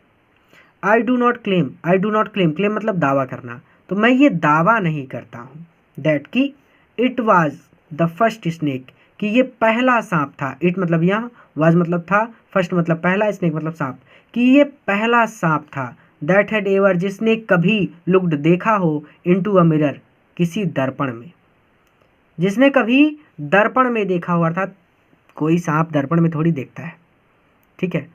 I do not claim, I do not claim, claim मतलब दावा करना, तो मैं ये दावा नहीं करता हूँ, दैट कि it was the first snake, कि ये पहला सांप था। इट मतलब यहाँ, वाज मतलब था, फर्स्ट मतलब पहला, स्नेक मतलब सांप, कि ये पहला सांप था, दैट हैड एवर, जिसने कभी, लुक्ड, देखा हो, इनटू अ मिरर, किसी दर्पण में, जिसने कभी दर्पण में देखा हो, अर्थात कोई सांप दर्पण में थोड़ी देखता है, ठीक है,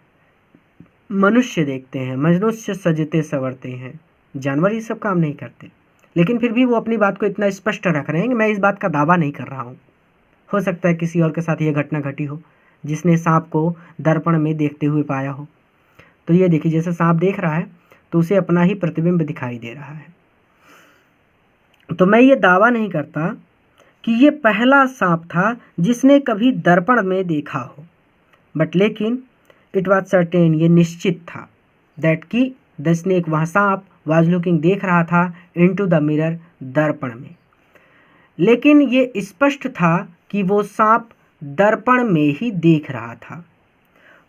मनुष्य देखते हैं, मनुष्य सजते संवरते हैं, जानवर ये सब काम नहीं करते। लेकिन फिर भी वो अपनी बात को इतना स्पष्ट रख रहे हैं कि मैं इस बात का दावा नहीं कर रहा हूँ। हो सकता है किसी और के साथ ये घटना घटी हो जिसने सांप को दर्पण में देखते हुए पाया हो। तो ये देखिए, जैसे सांप देख रहा है तो उसे अपना ही प्रतिबिंब दिखाई दे रहा है। तो मैं ये दावा नहीं करता कि ये पहला सांप था जिसने कभी दर्पण में देखा हो, बट लेकिन इट वॉज सर्टेन, ये निश्चित था, दैट कि द स्नेक, वहाँ सांप, वाज लुकिंग, देख रहा था, इनटू द मिरर, दर्पण में। लेकिन ये स्पष्ट था कि वो सांप दर्पण में ही देख रहा था।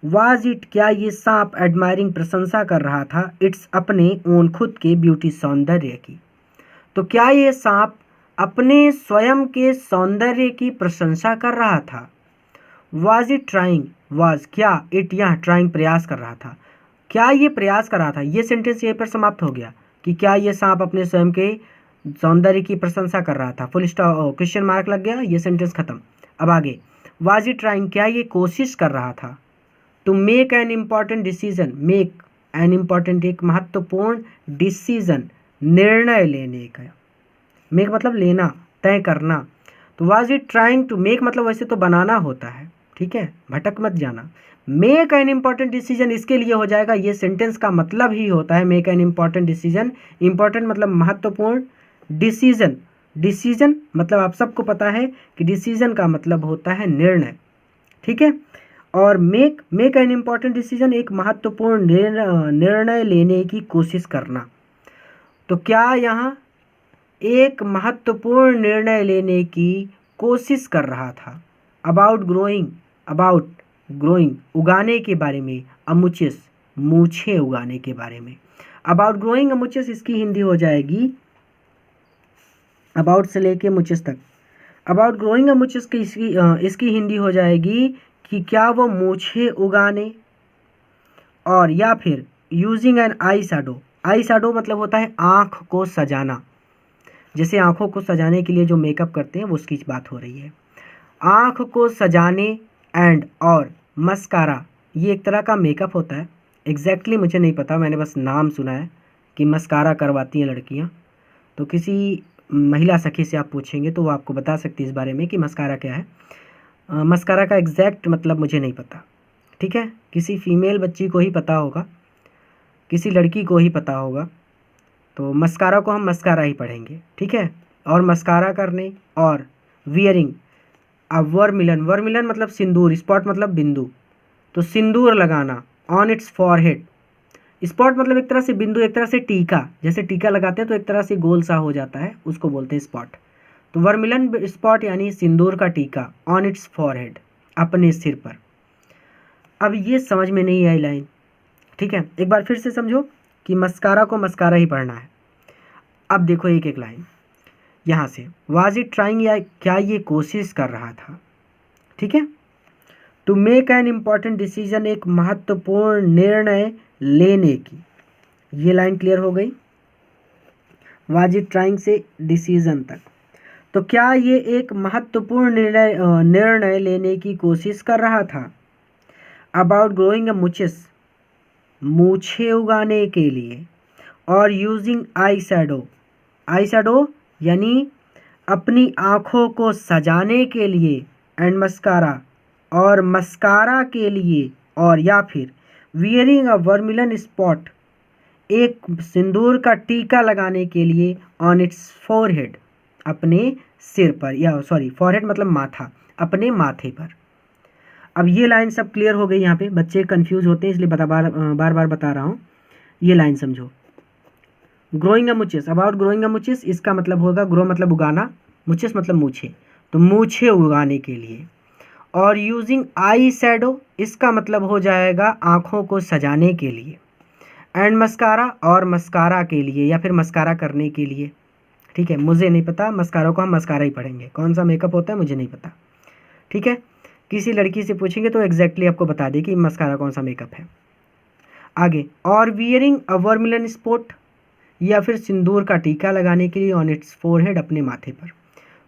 वाज इट, क्या ये सांप एडमायरिंग, प्रशंसा कर रहा था, इट्स, अपने ओन, खुद के, ब्यूटी, सौंदर्य की। तो क्या ये सांप अपने स्वयं के सौंदर्य की प्रशंसा कर रहा था। वाज इट ट्राइंग, वाज, क्या, इट यहाँ ट्राइंग, प्रयास कर रहा था, क्या ये प्रयास कर रहा था। ये सेंटेंस यहीं पर समाप्त हो गया कि क्या ये सांप अपने स्वयं के सौंदर्य की प्रशंसा कर रहा था, फुल स्टॉप, क्वेश्चन मार्क लग गया, ये सेंटेंस खत्म। अब आगे, वाज इट ट्राइंग, क्या ये कोशिश कर रहा था, to make an important decision, make an important, एक महत्वपूर्ण, डिसीजन, निर्णय लेने का, मेक मतलब लेना, तय करना। तो was it trying to make मतलब वैसे तो बनाना होता है, ठीक है, भटक मत जाना। मेक एन इम्पॉर्टेंट डिसीजन इसके लिए हो जाएगा, ये सेंटेंस का मतलब ही होता है make an important decision. Important मतलब महत्वपूर्ण, डिसीजन, डिसीजन मतलब आप सबको पता है कि डिसीजन का मतलब होता है निर्णय, ठीक है। और मेक एन इम्पॉर्टेंट डिसीजन, एक महत्वपूर्ण निर्णय लेने की कोशिश करना। तो क्या यहाँ एक महत्वपूर्ण निर्णय लेने की कोशिश कर रहा था। अबाउट ग्रोइंग, अबाउट ग्रोइंग, उगाने के बारे में, अमुचिस, मूछें उगाने के बारे में। अबाउट ग्रोइंग अमुचिस, इसकी हिंदी हो जाएगी, अबाउट से लेके मुचिस तक, अबाउट ग्रोइंग अमुचिस की इसकी हिंदी हो जाएगी कि क्या वो मूछें उगाने, और या फिर using an eye shadow, eye shadow मतलब होता है आँख को सजाना, जैसे आँखों को सजाने के लिए जो मेकअप करते हैं वो उसकी बात हो रही है। आँख को सजाने, एंड, और मस्कारा, ये एक तरह का मेकअप होता है, एग्जैक्टली मुझे नहीं पता, मैंने बस नाम सुना है कि मस्कारा करवाती हैं लड़कियाँ। तो किसी महिला सखी से आप पूछेंगे तो वो आपको बता सकती है इस बारे में कि मस्कारा क्या है। मस्कारा का एग्जैक्ट मतलब मुझे नहीं पता, ठीक है, किसी फीमेल बच्ची को ही पता होगा, किसी लड़की को ही पता होगा। तो मस्कारा को हम मस्कारा ही पढ़ेंगे, ठीक है। और मस्कारा करने और वियरिंग वर्मिलन, वर्मिलन मतलब सिंदूर, स्पॉट मतलब बिंदु, तो सिंदूर लगाना ऑन इट्स फॉरहेड। स्पॉट मतलब एक तरह से बिंदु, एक तरह से टीका, जैसे टीका लगाते हैं तो एक तरह से गोल सा हो जाता है, उसको बोलते हैं स्पॉट। तो वर्मिलन स्पॉट यानी सिंदूर का टीका ऑन इट्स फॉरहेड, अपने सिर पर। अब ये समझ में नहीं आई लाइन, ठीक है, एक बार फिर से समझो कि मस्कारा को मस्कारा ही पढ़ना है। अब देखो एक एक लाइन यहाँ से, वाज इट ट्राइंग, या क्या ये कोशिश कर रहा था, ठीक है। To make an important decision, एक महत्वपूर्ण निर्णय लेने की, ये लाइन क्लियर हो गई। वाज इट ट्राइंग से डिसीजन तक, तो क्या ये एक महत्वपूर्ण निर्णय लेने की कोशिश कर रहा था। अबाउट ग्रोइंग अ मुचेस, मूछे उगाने के लिए, और using I shadow, eye shadow यानी अपनी आँखों को सजाने के लिए, एंड मस्कारा, और मस्कारा के लिए, और या फिर वियरिंग अ वर्मिलन स्पॉट, एक सिंदूर का टीका लगाने के लिए, ऑन इट्स फोरहेड, अपने सिर पर, या सॉरी फोरहेड मतलब माथा, अपने माथे पर। अब ये लाइन सब क्लियर हो गई। यहाँ पे बच्चे कंफ्यूज होते हैं इसलिए बार बार बता रहा हूँ, ये लाइन समझो। Growing a moustache, about growing a moustache, इसका मतलब होगा ग्रो मतलब उगाना, मुचेस मतलब मूछे, तो मूछे उगाने के लिए। और यूजिंग आई शैडो, इसका मतलब हो जाएगा आँखों को सजाने के लिए। एंड मस्कारा, और मस्कारा के लिए या फिर मस्कारा करने के लिए, ठीक है। मुझे नहीं पता, मस्कारा को हम मस्कारा ही पढ़ेंगे, कौन सा मेकअप होता है मुझे नहीं पता, ठीक है। किसी लड़की से पूछेंगे तो एग्जैक्टली आपको बता दे कि मस्कारा कौन सा मेकअप है। आगे, और वियरिंग अ वर्मिलन स्पॉट, या फिर सिंदूर का टीका लगाने के लिए, ऑन इट्स फोरहेड, अपने माथे पर।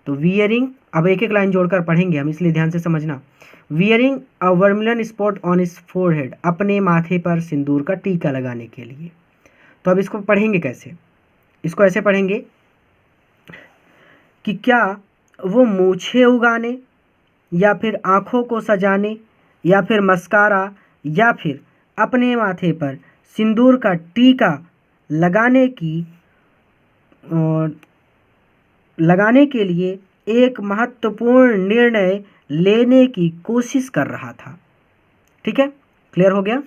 तो वियरिंग, अब एक एक लाइन जोड़कर पढ़ेंगे हम, इसलिए ध्यान से समझना। Wearing a vermilion spot on its forehead, अपने माथे पर सिंदूर का टीका लगाने के लिए। तो अब इसको पढ़ेंगे कैसे, इसको ऐसे पढ़ेंगे कि क्या वो मूछें उगाने, या फिर आँखों को सजाने, या फिर मस्कारा, या फिर अपने माथे पर सिंदूर का टीका लगाने के लिए एक महत्वपूर्ण निर्णय लेने की कोशिश कर रहा था, ठीक है। क्लियर हो गया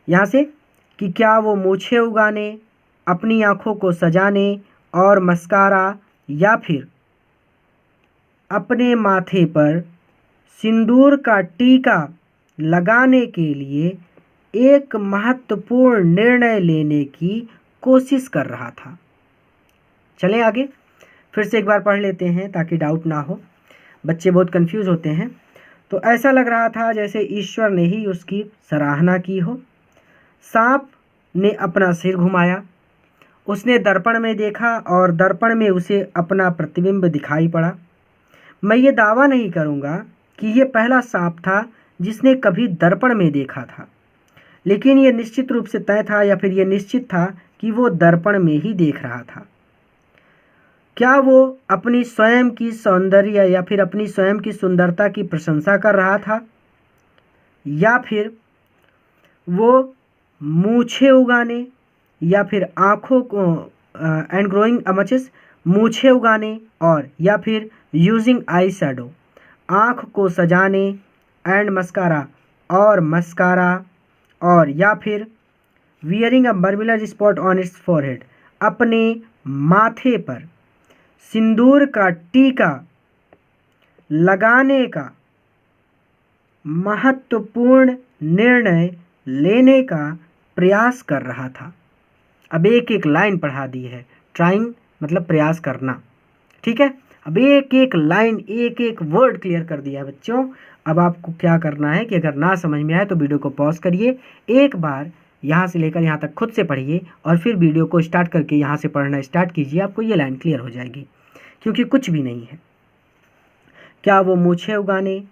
यहाँ से कि क्या वो मूछें उगाने, अपनी आँखों को सजाने, और मस्कारा, या फिर अपने माथे पर सिंदूर का टीका लगाने के लिए एक महत्वपूर्ण निर्णय लेने की कोशिश कर रहा था। चलें आगे, फिर से एक बार पढ़ लेते हैं ताकि डाउट ना हो, बच्चे बहुत कंफ्यूज होते हैं। तो ऐसा लग रहा था जैसे ईश्वर ने ही उसकी सराहना की हो। सांप ने अपना सिर घुमाया, उसने दर्पण में देखा और दर्पण में उसे अपना प्रतिबिंब दिखाई पड़ा। मैं ये दावा नहीं करूँगा कि ये पहला सांप था जिसने कभी दर्पण में देखा था, लेकिन ये निश्चित रूप से तय था, या फिर ये निश्चित था कि वो दर्पण में ही देख रहा था। क्या वो अपनी स्वयं की सौंदर्य या फिर अपनी स्वयं की सुंदरता की प्रशंसा कर रहा था, या फिर वो मूछें उगाने, या फिर आँखों को एंड ग्रोइंग अमचेस, मूछें उगाने, और या फिर यूजिंग आई शैडो, आँख को सजाने, एंड मस्कारा, और मस्कारा, और या फिर wearing a vermilion spot on its forehead, अपने माथे पर सिंदूर का टीका लगाने का महत्वपूर्ण निर्णय लेने का प्रयास कर रहा था। अब एक एक लाइन पढ़ा दी है, ट्राइंग मतलब प्रयास करना, ठीक है। अब एक एक लाइन, एक एक वर्ड क्लियर कर दिया है बच्चों। अब आपको क्या करना है कि अगर ना समझ में आए तो वीडियो को पॉज करिए, एक बार यहाँ से लेकर यहाँ तक खुद से पढ़िए, और फिर वीडियो को स्टार्ट करके यहाँ से पढ़ना स्टार्ट कीजिए, आपको ये लाइन क्लियर हो जाएगी, क्योंकि कुछ भी नहीं है। क्या वो मूछें उगाने,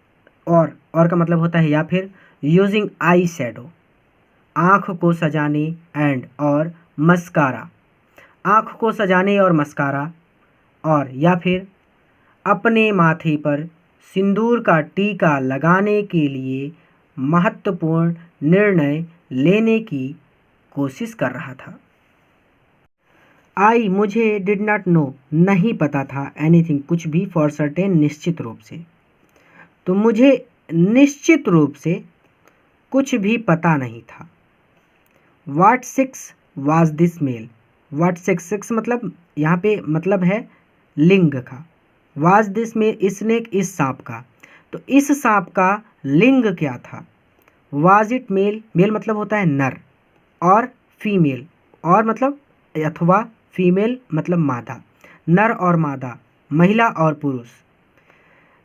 और का मतलब होता है या फिर यूजिंग आई शैडो, आँख को सजाने, एंड और मस्कारा, आँख को सजाने और मस्कारा, और या फिर अपने माथे पर सिंदूर का टीका लगाने के लिए महत्वपूर्ण निर्णय लेने की कोशिश कर रहा था। आई मुझे डिड नॉट नो नहीं पता था एनीथिंग कुछ भी फॉर सर्टेन निश्चित रूप से। तो मुझे निश्चित रूप से कुछ भी पता नहीं था। What sex was this male? What sex मतलब यहाँ पे मतलब है लिंग का। Was this male स्नेक इस सांप का। तो इस सांप का लिंग क्या था? Was it male? मेल मतलब होता है नर और फीमेल और मतलब अथवा फीमेल मतलब मादा, नर और मादा, महिला और पुरुष।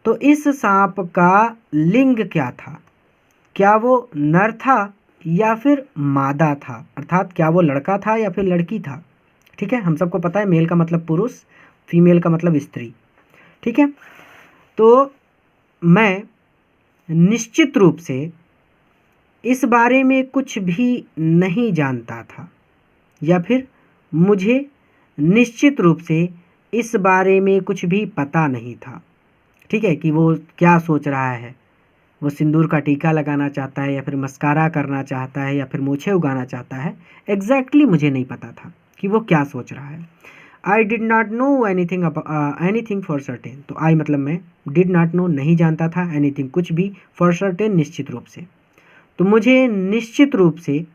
तो इस सांप का लिंग क्या था? क्या वो नर था या फिर मादा था, अर्थात क्या वो लड़का था या फिर लड़की था। ठीक है, हम सबको पता है मेल का मतलब पुरुष, फीमेल का मतलब स्त्री। ठीक है, तो मैं निश्चित रूप से इस बारे में कुछ भी नहीं जानता था या फिर मुझे निश्चित रूप से इस बारे में कुछ भी पता नहीं था। ठीक है, कि वो क्या सोच रहा है, वो सिंदूर का टीका लगाना चाहता है या फिर मस्कारा करना चाहता है या फिर मूछें उगाना चाहता है, एग्जैक्टली मुझे नहीं पता था कि वो क्या सोच रहा है। I did not know anything for certain. तो आई मतलब मैं, डिड नॉट नो नहीं जानता था, एनीथिंग कुछ भी, फॉर सर्टेन निश्चित रूप से। तो मुझे निश्चित रूप से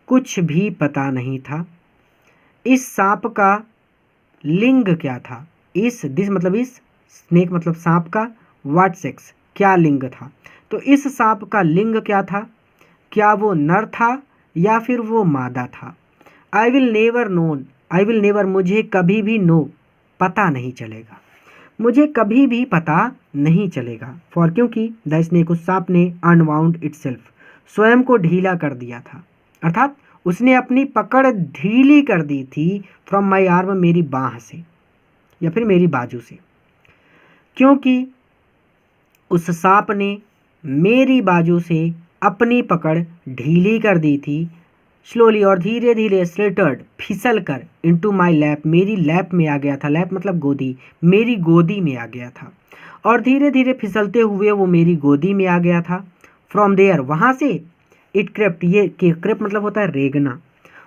कुछ भी पता नहीं था। इस सांप का लिंग क्या था? दिस मतलब इस, स्नेक मतलब सांप का, व्हाट सेक्स क्या लिंग था। तो इस सांप का लिंग क्या था? क्या वो नर था या फिर वो मादा था? आई विल नेवर मुझे कभी भी पता नहीं चलेगा, मुझे कभी भी पता नहीं चलेगा। फॉर क्योंकि द स्नेक उस सांप ने अनवाउंड इटसेल्फ स्वयं को ढीला कर दिया था, अर्थात उसने अपनी पकड़ ढीली कर दी थी फ्रॉम माई आर्म मेरी बाह से या फिर मेरी बाजू से, क्योंकि उस सांप ने मेरी बाजू से अपनी पकड़ ढीली कर दी थी। स्लोली और धीरे धीरे स्लिटर्ड फिसल कर इनटू माय लैप मेरी लैप में आ गया था। लैप मतलब गोदी, मेरी गोदी में आ गया था और धीरे धीरे फिसलते हुए वो मेरी गोदी में आ गया था। फ्रॉम देयर वहाँ से इट क्रेप्ट, ये क्रेप मतलब होता है रेंगना,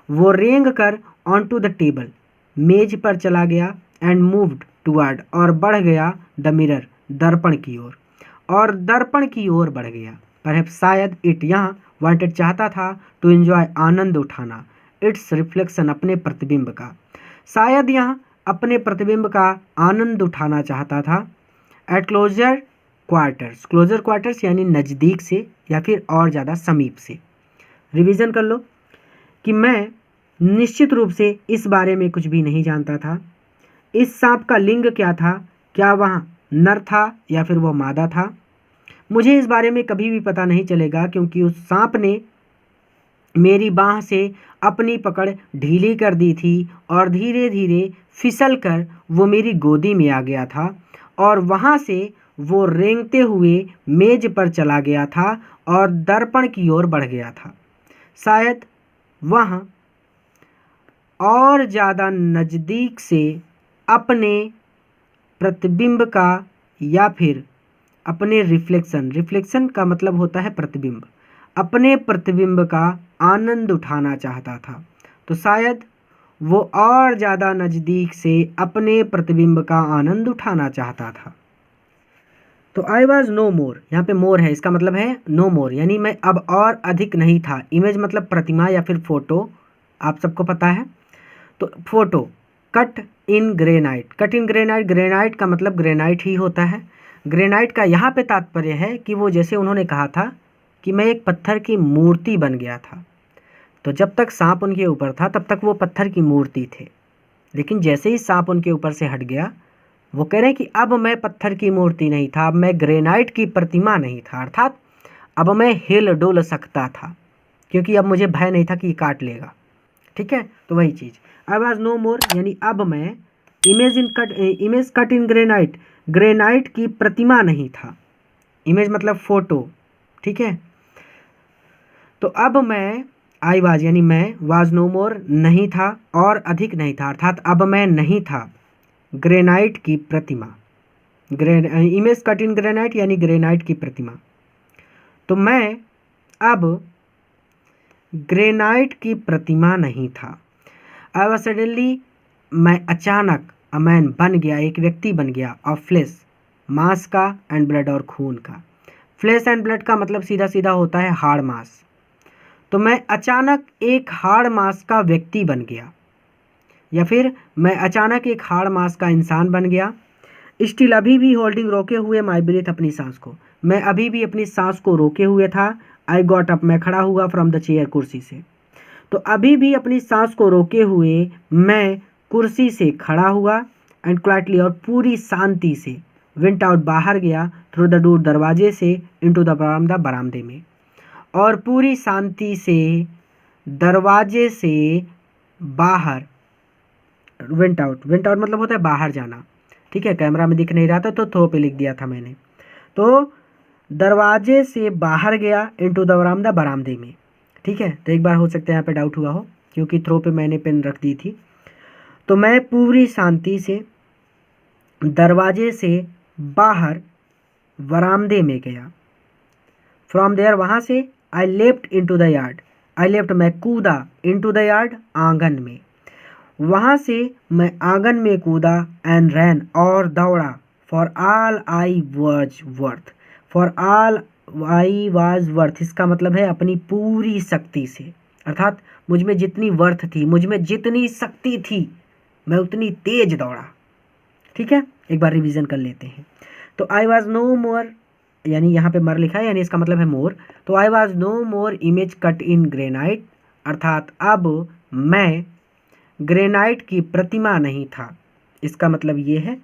वो रेंग कर ऑन टू द टेबल मेज पर चला गया एंड मूव्ड टुवर्ड और बढ़ गया द मिरर दर्पण की ओर, और दर्पण की ओर बढ़ गया। परहैप्स शायद इट यहाँ वांटेड चाहता था टू एंजॉय आनंद उठाना इट्स रिफ्लेक्शन अपने प्रतिबिंब का, शायद यहाँ अपने प्रतिबिंब का आनंद उठाना चाहता था। एट क्लोजर क्वार्टर्स यानी नज़दीक से या फिर और ज़्यादा समीप से। रिवीजन कर लो कि मैं निश्चित रूप से इस बारे में कुछ भी नहीं जानता था। इस सांप का लिंग क्या था? क्या वह नर था या फिर वह मादा था? मुझे इस बारे में कभी भी पता नहीं चलेगा क्योंकि उस सांप ने मेरी बाह से अपनी पकड़ ढीली कर दी थी और धीरे धीरे फिसल कर वो मेरी गोदी में आ गया था और वहाँ से वो रेंगते हुए मेज पर चला गया था और दर्पण की ओर बढ़ गया था। शायद वह और ज़्यादा नज़दीक से अपने प्रतिबिंब का या फिर अपने रिफ्लेक्शन का मतलब होता है प्रतिबिंब, अपने प्रतिबिंब का आनंद उठाना चाहता था। तो शायद वो और ज़्यादा नज़दीक से अपने प्रतिबिंब का आनंद उठाना चाहता था। तो आई वॉज नो मोर, यहाँ पे मोर है, इसका मतलब है नो मोर, यानी मैं अब और अधिक नहीं था। इमेज मतलब प्रतिमा या फिर फोटो, आप सबको पता है। तो photo cut in granite, granite का मतलब ग्रेनाइट ही होता है। ग्रेनाइट का यहाँ पे तात्पर्य है कि वो, जैसे उन्होंने कहा था कि मैं एक पत्थर की मूर्ति बन गया था, तो जब तक सांप उनके ऊपर था तब तक वो पत्थर की मूर्ति थे, लेकिन जैसे ही सांप उनके ऊपर से हट गया, वो कह रहे हैं कि अब मैं पत्थर की मूर्ति नहीं था, अब मैं ग्रेनाइट की प्रतिमा नहीं था, अर्थात अब मैं हिल डुल सकता था क्योंकि अब मुझे भय नहीं था कि काट लेगा। ठीक है, तो वही चीज़, आई वॉज नो मोर यानी अब मैं इमेज कट इन ग्रेनाइट की प्रतिमा नहीं था। इमेज मतलब फोटो, ठीक है। तो अब मैं आई वाज यानी मैं, वाज नो मोर नहीं था और अधिक नहीं था, अर्थात अब मैं नहीं था ग्रेनाइट की प्रतिमा। इमेज कट इन ग्रेनाइट यानी ग्रेनाइट की प्रतिमा। तो मैं अब ग्रेनाइट की प्रतिमा नहीं था। अब सडनली मैं अचानक अ मैन बन गया, एक व्यक्ति बन गया, ऑफ फ्लेश, मांस का, एंड ब्लड और खून का। फ्लेश एंड ब्लड का मतलब सीधा सीधा होता है हाड़ मांस। तो मैं अचानक एक हाड़ मांस का व्यक्ति बन गया, या फिर मैं अचानक एक हाड़ मांस का इंसान बन गया। स्टिल अभी भी होल्डिंग, रोके हुए माई ब्रीथ, अपनी सांस को, मैं अभी भी अपनी सांस को रोके हुए था। आई गॉट अप, मैं खड़ा हुआ फ्रॉम द चेयर, कुर्सी से। तो अभी भी अपनी सांस को रोके हुए मैं कुर्सी से खड़ा हुआ, एंड क्वाइटली, और पूरी शांति से, वेंट आउट, बाहर गया, थ्रू द डोर, दरवाजे से, इनटू द बरामदा, बरामदे में, और पूरी शांति से दरवाजे से बाहर, वेंट आउट, वेंट आउट मतलब होता है बाहर जाना, ठीक है। कैमरा में दिख नहीं रहा था तो थ्रो पे लिख दिया था मैंने। तो दरवाजे से बाहर गया, इनटू द बरामदा, बरामदे में, ठीक है। तो एक बार हो सकता है यहाँ पे डाउट हुआ हो, क्योंकि थ्रो पे मैंने पेन रख दी थी। तो मैं पूरी शांति से दरवाजे से बाहर बरामदे में गया। फ्रॉम देयर, वहाँ से, I left into the yard, I left, मैं कूदा, इनटू द यार्ड, आंगन में, वहाँ से मैं आंगन में कूदा, एंड रैन, और दौड़ा, for all I was worth, for all I was worth, इसका मतलब है अपनी पूरी शक्ति से, अर्थात मुझ में जितनी वर्थ थी, मुझ में जितनी शक्ति थी, मैं उतनी तेज दौड़ा, ठीक है। एक बार रिवीजन कर लेते हैं। तो आई वाज नो मोर, यानी यहाँ पे मर लिखा है, यानी इसका मतलब है मोर। तो I was no more image cut in granite, अर्थात अब मैं ग्रेनाइट की प्रतिमा नहीं था। इसका मतलब ये है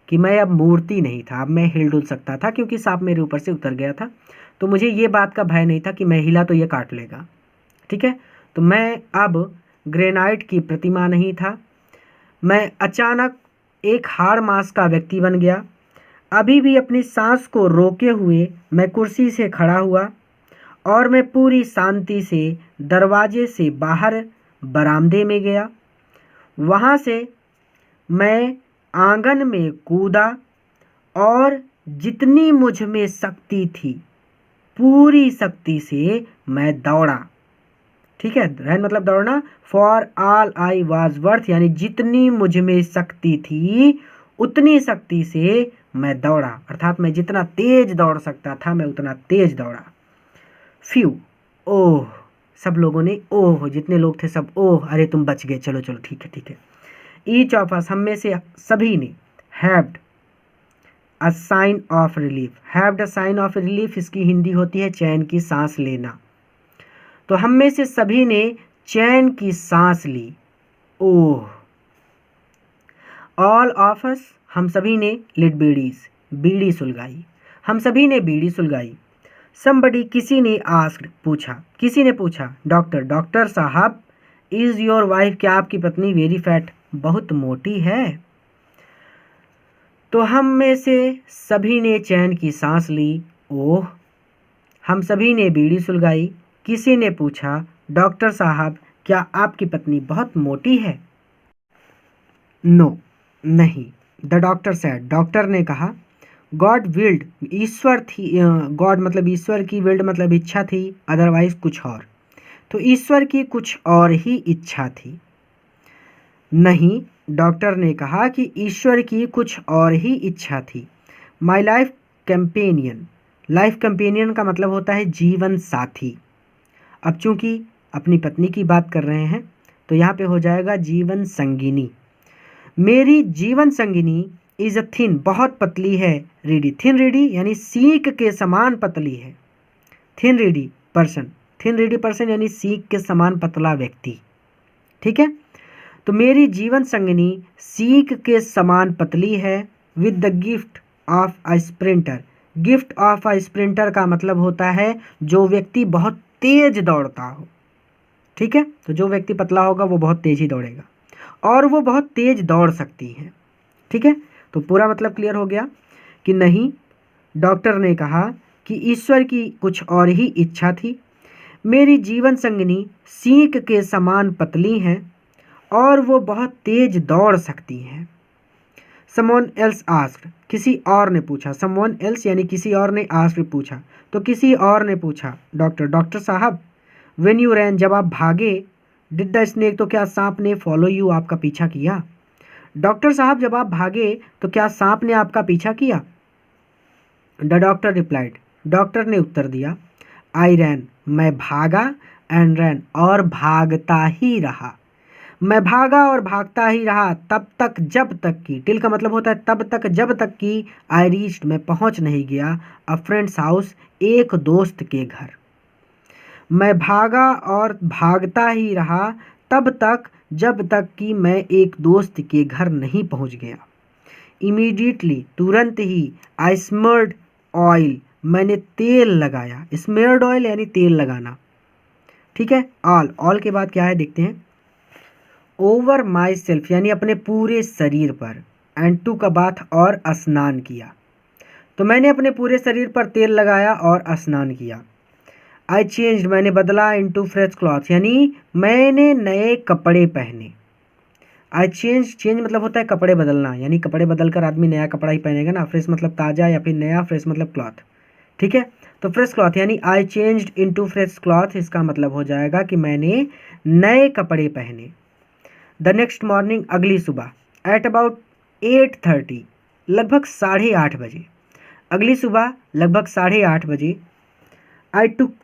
कि मैं अब मूर्ति नहीं था, अब मैं हिल डुल सकता था, क्योंकि सांप मेरे ऊपर से उतर गया था। तो मुझे ये बात का भय नहीं था कि मैं हिला तो ये काट लेगा, ठीक है। तो मैं अब ग्रेनाइट की प्रतिमा नहीं था, मैं अचानक एक हाड़ मांस का व्यक्ति बन गया। अभी भी अपनी सांस को रोके हुए मैं कुर्सी से खड़ा हुआ, और मैं पूरी शांति से दरवाजे से बाहर बरामदे में गया। वहाँ से मैं आंगन में कूदा, और जितनी मुझ में शक्ति थी, पूरी शक्ति से मैं दौड़ा, ठीक है। रन मतलब दौड़ना, for all I was worth, यानी जितनी मुझ में शक्ति थी उतनी शक्ति से मैं दौड़ा, अर्थात मैं जितना तेज दौड़ सकता था मैं उतना तेज दौड़ा। फ्यू, ओह, सब लोगों ने, ओह, जितने लोग थे सब, ओह, अरे तुम बच गए, चलो चलो, ठीक है ठीक है। ईच ऑफ अस, हम में से सभी ने, heaved a sigh of relief, heaved a sigh of relief, इसकी हिंदी होती है चैन की सांस लेना। तो हम में से सभी ने चैन की सांस ली, ओह। ऑल ऑफ अस, हम सभी ने, लिट बीडीज, बीड़ी सुलगाई, हम सभी ने बीड़ी सुलगाई। समबडी, किसी ने, आस्क्ड, पूछा, किसी ने पूछा, डॉक्टर, डॉक्टर साहब, इज योर वाइफ, क्या आपकी पत्नी, वेरी फैट, बहुत मोटी है। तो हम में से सभी ने चैन की सांस ली, ओह। हम सभी ने बीड़ी सुलगाई। किसी ने पूछा, डॉक्टर साहब, क्या आपकी पत्नी बहुत मोटी है। नो, नहीं। द डॉक्टर सेड, डॉक्टर ने कहा, गॉड विल्ड, ईश्वर थी, गॉड मतलब ईश्वर की, विल्ड मतलब इच्छा थी, अदरवाइज कुछ और। तो ईश्वर की कुछ और ही इच्छा थी। नहीं, डॉक्टर ने कहा कि ईश्वर की कुछ और ही इच्छा थी। My life companion, life companion का मतलब होता है जीवन साथी। अब चूंकि अपनी पत्नी की बात कर रहे हैं तो यहाँ पे हो जाएगा जीवन संगिनी। मेरी जीवन संगिनी इज अ थिन, बहुत पतली है, रीडी, थिन रीडी यानी सीक के समान पतली है। Thin Reedy person, thin Reedy person यानी सीक के समान पतला व्यक्ति, ठीक है। तो मेरी जीवन संगिनी सीक के समान पतली है, with the gift of a sprinter. Gift of a sprinter का मतलब होता है जो व्यक्ति बहुत तेज दौड़ता हो, ठीक है। तो जो व्यक्ति पतला होगा वो बहुत तेज ही दौड़ेगा, और वो बहुत तेज दौड़ सकती हैं, ठीक है। तो पूरा मतलब क्लियर हो गया कि नहीं, डॉक्टर ने कहा कि ईश्वर की कुछ और ही इच्छा थी। मेरी जीवन संगिनी सीक के समान पतली हैं और वो बहुत तेज दौड़ सकती हैं। समवन एल्स आस्क्ड, किसी और ने पूछा। समवन एल्स यानी किसी और ने, आस्क्ड पूछा, तो किसी और ने पूछा। डॉक्टर, डॉक्टर साहब, व्हेन यू रैन, जब आप भागे। डिड द स्नेक, तो क्या सांप ने फॉलो यू, आपका पीछा किया। डॉक्टर साहब, जब आप भागे तो क्या सांप ने आपका पीछा किया। द डॉक्टर रिप्लाइड, डॉक्टर ने उत्तर दिया। आई रैन, मैं भागा। एंड रैन, और भागता ही रहा। मैं भागा और भागता ही रहा तब तक जब तक कि, टिल का मतलब होता है तब तक जब तक कि, आई रीच्ड, मैं पहुंच नहीं गया, अ फ्रेंड्स हाउस, एक दोस्त के घर। मैं भागा और भागता ही रहा तब तक जब तक कि मैं एक दोस्त के घर नहीं पहुंच गया। इमीडिएटली, तुरंत ही, आई स्मर्ड ऑयल, मैंने तेल लगाया। स्मेयर्ड ऑयल यानी तेल लगाना, ठीक है। ऑल के बाद क्या है देखते हैं। ओवर माई सेल्फ यानी अपने पूरे शरीर पर। एंड टू का बाथ, और स्नान किया। तो मैंने अपने पूरे शरीर पर तेल लगाया और स्नान किया। आई चेंज्ड, मैंने बदला। इनटू फ्रेश क्लॉथ यानी मैंने नए कपड़े पहने। आई चेंज मतलब होता है कपड़े बदलना, यानी कपड़े बदल कर आदमी नया कपड़ा ही पहनेगा ना। फ्रेश मतलब ताज़ा, या फिर नया, फ्रेश मतलब क्लॉथ, ठीक है। तो फ्रेश क्लॉथ यानी आई चेंज्ड इनटू फ्रेश क्लॉथ, इसका मतलब हो जाएगा कि मैंने नए कपड़े पहने। द नेक्स्ट मॉर्निंग, अगली सुबह। एट अबाउट 8:30, लगभग 8:30 बजे। अगली सुबह लगभग 8:30 बजे। आई टुक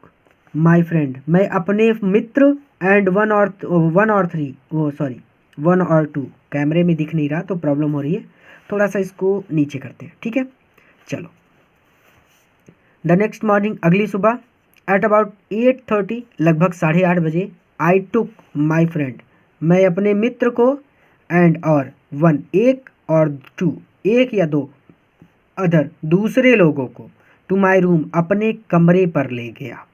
माई फ्रेंड, मैं अपने मित्र, एंड वन और टू, कैमरे में दिख नहीं रहा तो प्रॉब्लम हो रही है, थोड़ा सा इसको नीचे करते हैं, ठीक है। चलो, द नेक्स्ट मॉर्निंग, अगली सुबह। एट अबाउट 8:30, लगभग 8:30 बजे। आई टुक माई फ्रेंड, मैं अपने मित्र को, एंड और वन, एक, और टू, एक या दो, अदर, दूसरे लोगों को, टू माई रूम, अपने कमरे पर ले गया।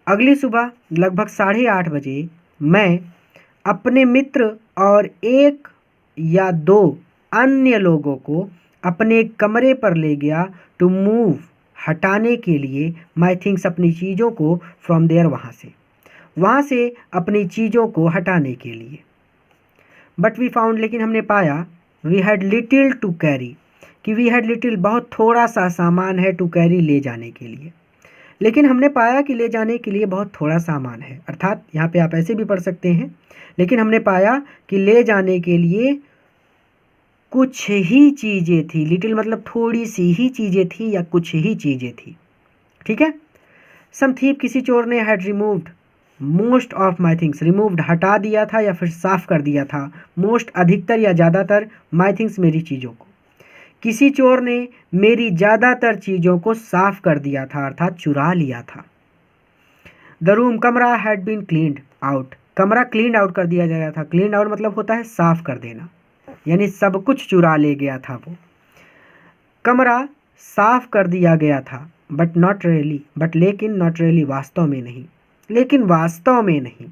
अगली सुबह लगभग 8:30 बजे मैं अपने मित्र और एक या दो अन्य लोगों को अपने कमरे पर ले गया। टू मूव, हटाने के लिए, माई थिंग्स, अपनी चीज़ों को, फ्रॉम देयर, वहाँ से अपनी चीज़ों को हटाने के लिए। बट वी फाउंड, लेकिन हमने पाया। We had little to carry, कि वी हैड लिटिल, बहुत थोड़ा सा सामान है, टू कैरी, ले जाने के लिए। लेकिन हमने पाया कि ले जाने के लिए बहुत थोड़ा सामान है, अर्थात यहाँ पे आप ऐसे भी पढ़ सकते हैं, लेकिन हमने पाया कि ले जाने के लिए कुछ ही चीज़ें थी। लिटिल मतलब थोड़ी सी ही चीज़ें थी या कुछ ही चीज़ें थी, ठीक है। सम थीप, किसी चोर ने, had removed most of my things, removed हटा दिया था या फिर साफ कर दिया था। मोस्ट अधिकतर या ज़्यादातर, माई थिंग्स मेरी चीज़ों को। किसी चोर ने मेरी ज़्यादातर चीज़ों को साफ कर दिया था, अर्थात चुरा लिया था। द रूम, कमरा, हैड बीन क्लीन्ड आउट, कमरा क्लीन आउट कर दिया गया था। क्लीन आउट मतलब होता है साफ कर देना, यानी सब कुछ चुरा ले गया था वो। कमरा साफ कर दिया गया था। बट नॉट रियली, बट लेकिन, नॉट रियली वास्तव में नहीं, लेकिन वास्तव में नहीं।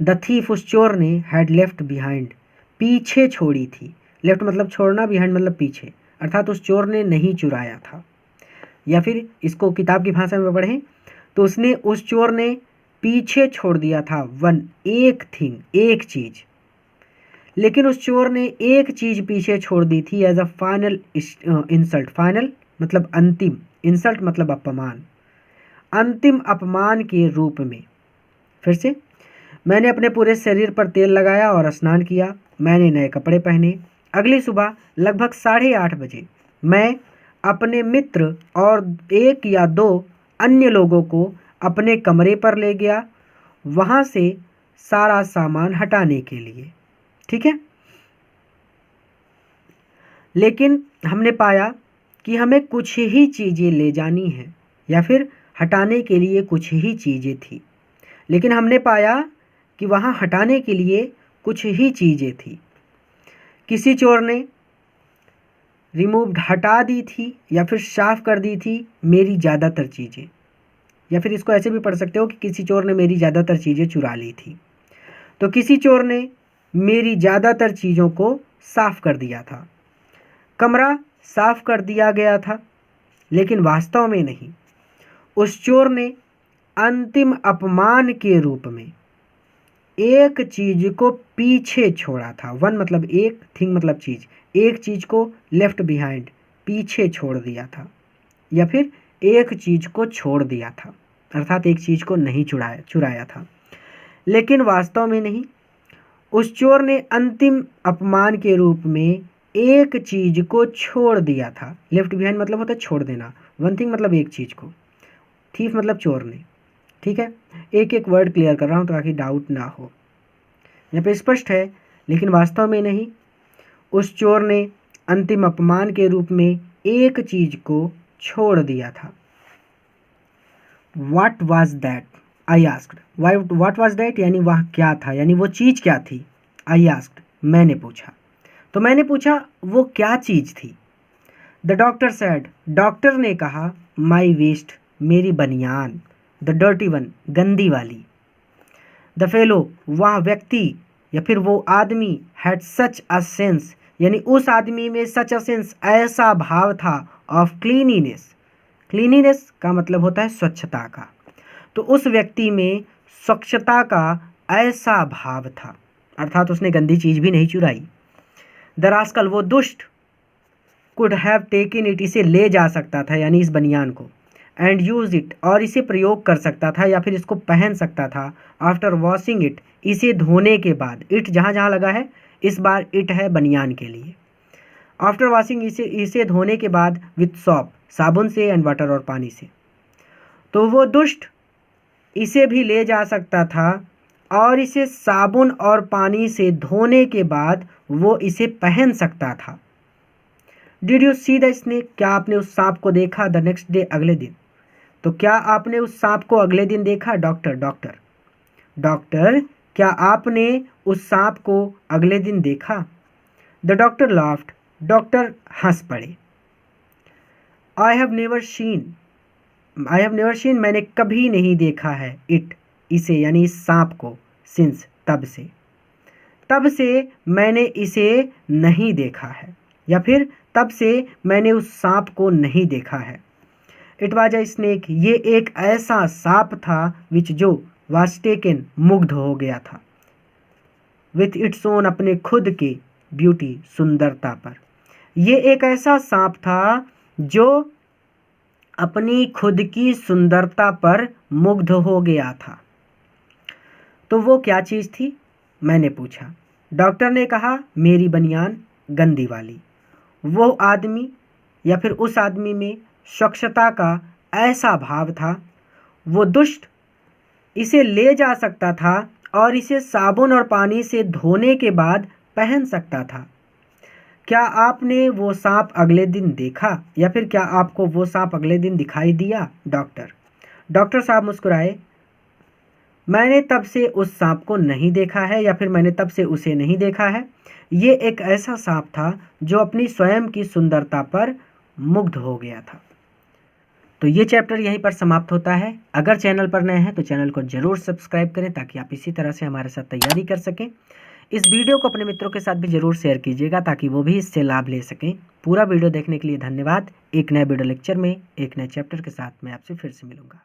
द थीफ, उस चोर ने, हैड लेफ्ट बिहाइंड, पीछे छोड़ी थी। लेफ्ट मतलब छोड़ना, बिहाइंड मतलब पीछे, अर्थात उस चोर ने नहीं चुराया था। या फिर इसको किताब की भाषा में पढ़ें तो उसने, उस चोर ने पीछे छोड़ दिया था। वन, एक थिंग, एक चीज़, लेकिन उस चोर ने एक चीज़ पीछे छोड़ दी थी। As a final insult, final मतलब अंतिम, इंसल्ट मतलब अपमान, अंतिम अपमान के रूप में। फिर से, मैंने अपने पूरे शरीर पर तेल लगाया और स्नान किया। मैंने नए कपड़े पहने। अगली सुबह लगभग 8:30 बजे मैं अपने मित्र और एक या दो अन्य लोगों को अपने कमरे पर ले गया, वहाँ से सारा सामान हटाने के लिए, ठीक है। लेकिन हमने पाया कि हमें कुछ ही चीज़ें ले जानी है, या फिर हटाने के लिए कुछ ही चीज़ें थी। लेकिन हमने पाया कि वहाँ हटाने के लिए कुछ ही चीज़ें थी। किसी चोर ने रिमूव्ड, हटा दी थी या फिर साफ कर दी थी मेरी ज़्यादातर चीज़ें, या फिर इसको ऐसे भी पढ़ सकते हो कि किसी चोर ने मेरी ज़्यादातर चीज़ें चुरा ली थी। तो किसी चोर ने मेरी ज़्यादातर चीज़ों को साफ कर दिया था। कमरा साफ कर दिया गया था, लेकिन वास्तव में नहीं। उस चोर ने अंतिम अपमान के रूप में, एक चीज को पीछे छोड़ा था। वन मतलब एक, थिंग मतलब चीज, एक चीज को लेफ्ट बिहाइंड, पीछे छोड़ दिया था, या फिर एक चीज को छोड़ दिया था, अर्थात एक चीज को नहीं चुराया था। लेकिन वास्तव में नहीं, उस चोर ने अंतिम अपमान के रूप में एक चीज को छोड़ दिया था। लेफ्ट बिहाइंड मतलब होता है छोड़ देना, वन थिंग मतलब एक चीज को, थीफ मतलब चोर ने। ठीक है, एक एक वर्ड क्लियर कर रहा हूँ ताकि डाउट ना हो। यहाँ पे स्पष्ट है, लेकिन वास्तव में नहीं, उस चोर ने अंतिम अपमान के रूप में एक चीज को छोड़ दिया था। What was that? I asked. What was that? यानी वह क्या था, यानी वो चीज़ क्या थी। I asked. मैंने पूछा। तो मैंने पूछा वो क्या चीज़ थी। The doctor said. डॉक्टर ने कहा My waist. मेरी बनियान। The dirty one. गंदी वाली। The fellow. वह व्यक्ति या फिर वो आदमी had such a sense. यानी उस आदमी में such a sense, ऐसा भाव था of cleanliness. क्लीनिनेस का मतलब होता है स्वच्छता का। तो उस व्यक्ति में स्वच्छता का ऐसा भाव था, अर्थात उसने गंदी चीज भी नहीं चुराई। दरअसल वो दुष्ट कुड हैव टेकन इट, इसे ले जा सकता था यानी इस बनियान को, एंड यूज इट, और इसे प्रयोग कर सकता था या फिर इसको पहन सकता था, आफ्टर वॉशिंग इट, इसे धोने के बाद। इट जहाँ जहाँ लगा है, इस बार इट है बनियान के लिए। आफ्टर वॉशिंग, इसे धोने के बाद, विथ सॉप, साबुन से, एंड वाटर, और पानी से। तो वो दुष्ट इसे भी ले जा सकता था और इसे साबुन और पानी से धोने के बाद वो इसे पहन सकता था। Did you see the snake, क्या आपने उस सांप को देखा। द नेक्स्ट डे, अगले दिन। तो क्या आपने उस सांप को अगले दिन देखा। डॉक्टर क्या आपने उस सांप को अगले दिन देखा। द डॉक्टर लाफ्ड, डॉक्टर हंस पड़े। आई हैव नेवर शीन, मैंने कभी नहीं देखा है, इट, इसे यानी इस सांप को, सिंस, तब से मैंने इसे नहीं देखा है, या फिर तब से मैंने उस सांप को नहीं देखा है। इट वाज अ स्नेक, ये एक ऐसा सांप था, विच जो वाज टेकन, मुग्ध हो गया था, विथ इट्स ओन, अपने खुद के, ब्यूटी, सुंदरता पर। ये एक ऐसा सांप था जो अपनी खुद की सुंदरता पर मुग्ध हो गया था। तो वो क्या चीज़ थी, मैंने पूछा। डॉक्टर ने कहा मेरी बनियान, गंदी वाली। वो आदमी या फिर उस आदमी में स्वच्छता का ऐसा भाव था, वो दुष्ट इसे ले जा सकता था और इसे साबुन और पानी से धोने के बाद पहन सकता था। क्या आपने वो सांप अगले दिन देखा, या फिर क्या आपको वो सांप अगले दिन दिखाई दिया। डॉक्टर साहब मुस्कुराए। मैंने तब से उस सांप को नहीं देखा है, या फिर मैंने तब से उसे नहीं देखा है। ये एक ऐसा सांप था जो अपनी स्वयं की सुंदरता पर मुग्ध हो गया था। तो ये चैप्टर यहीं पर समाप्त होता है। अगर चैनल पर नए हैं तो चैनल को ज़रूर सब्सक्राइब करें ताकि आप इसी तरह से हमारे साथ तैयारी कर सकें। इस वीडियो को अपने मित्रों के साथ भी ज़रूर शेयर कीजिएगा ताकि वो भी इससे लाभ ले सकें। पूरा वीडियो देखने के लिए धन्यवाद। एक नए वीडियो लेक्चर में एक नए चैप्टर के साथ मैं आपसे फिर से मिलूंगा।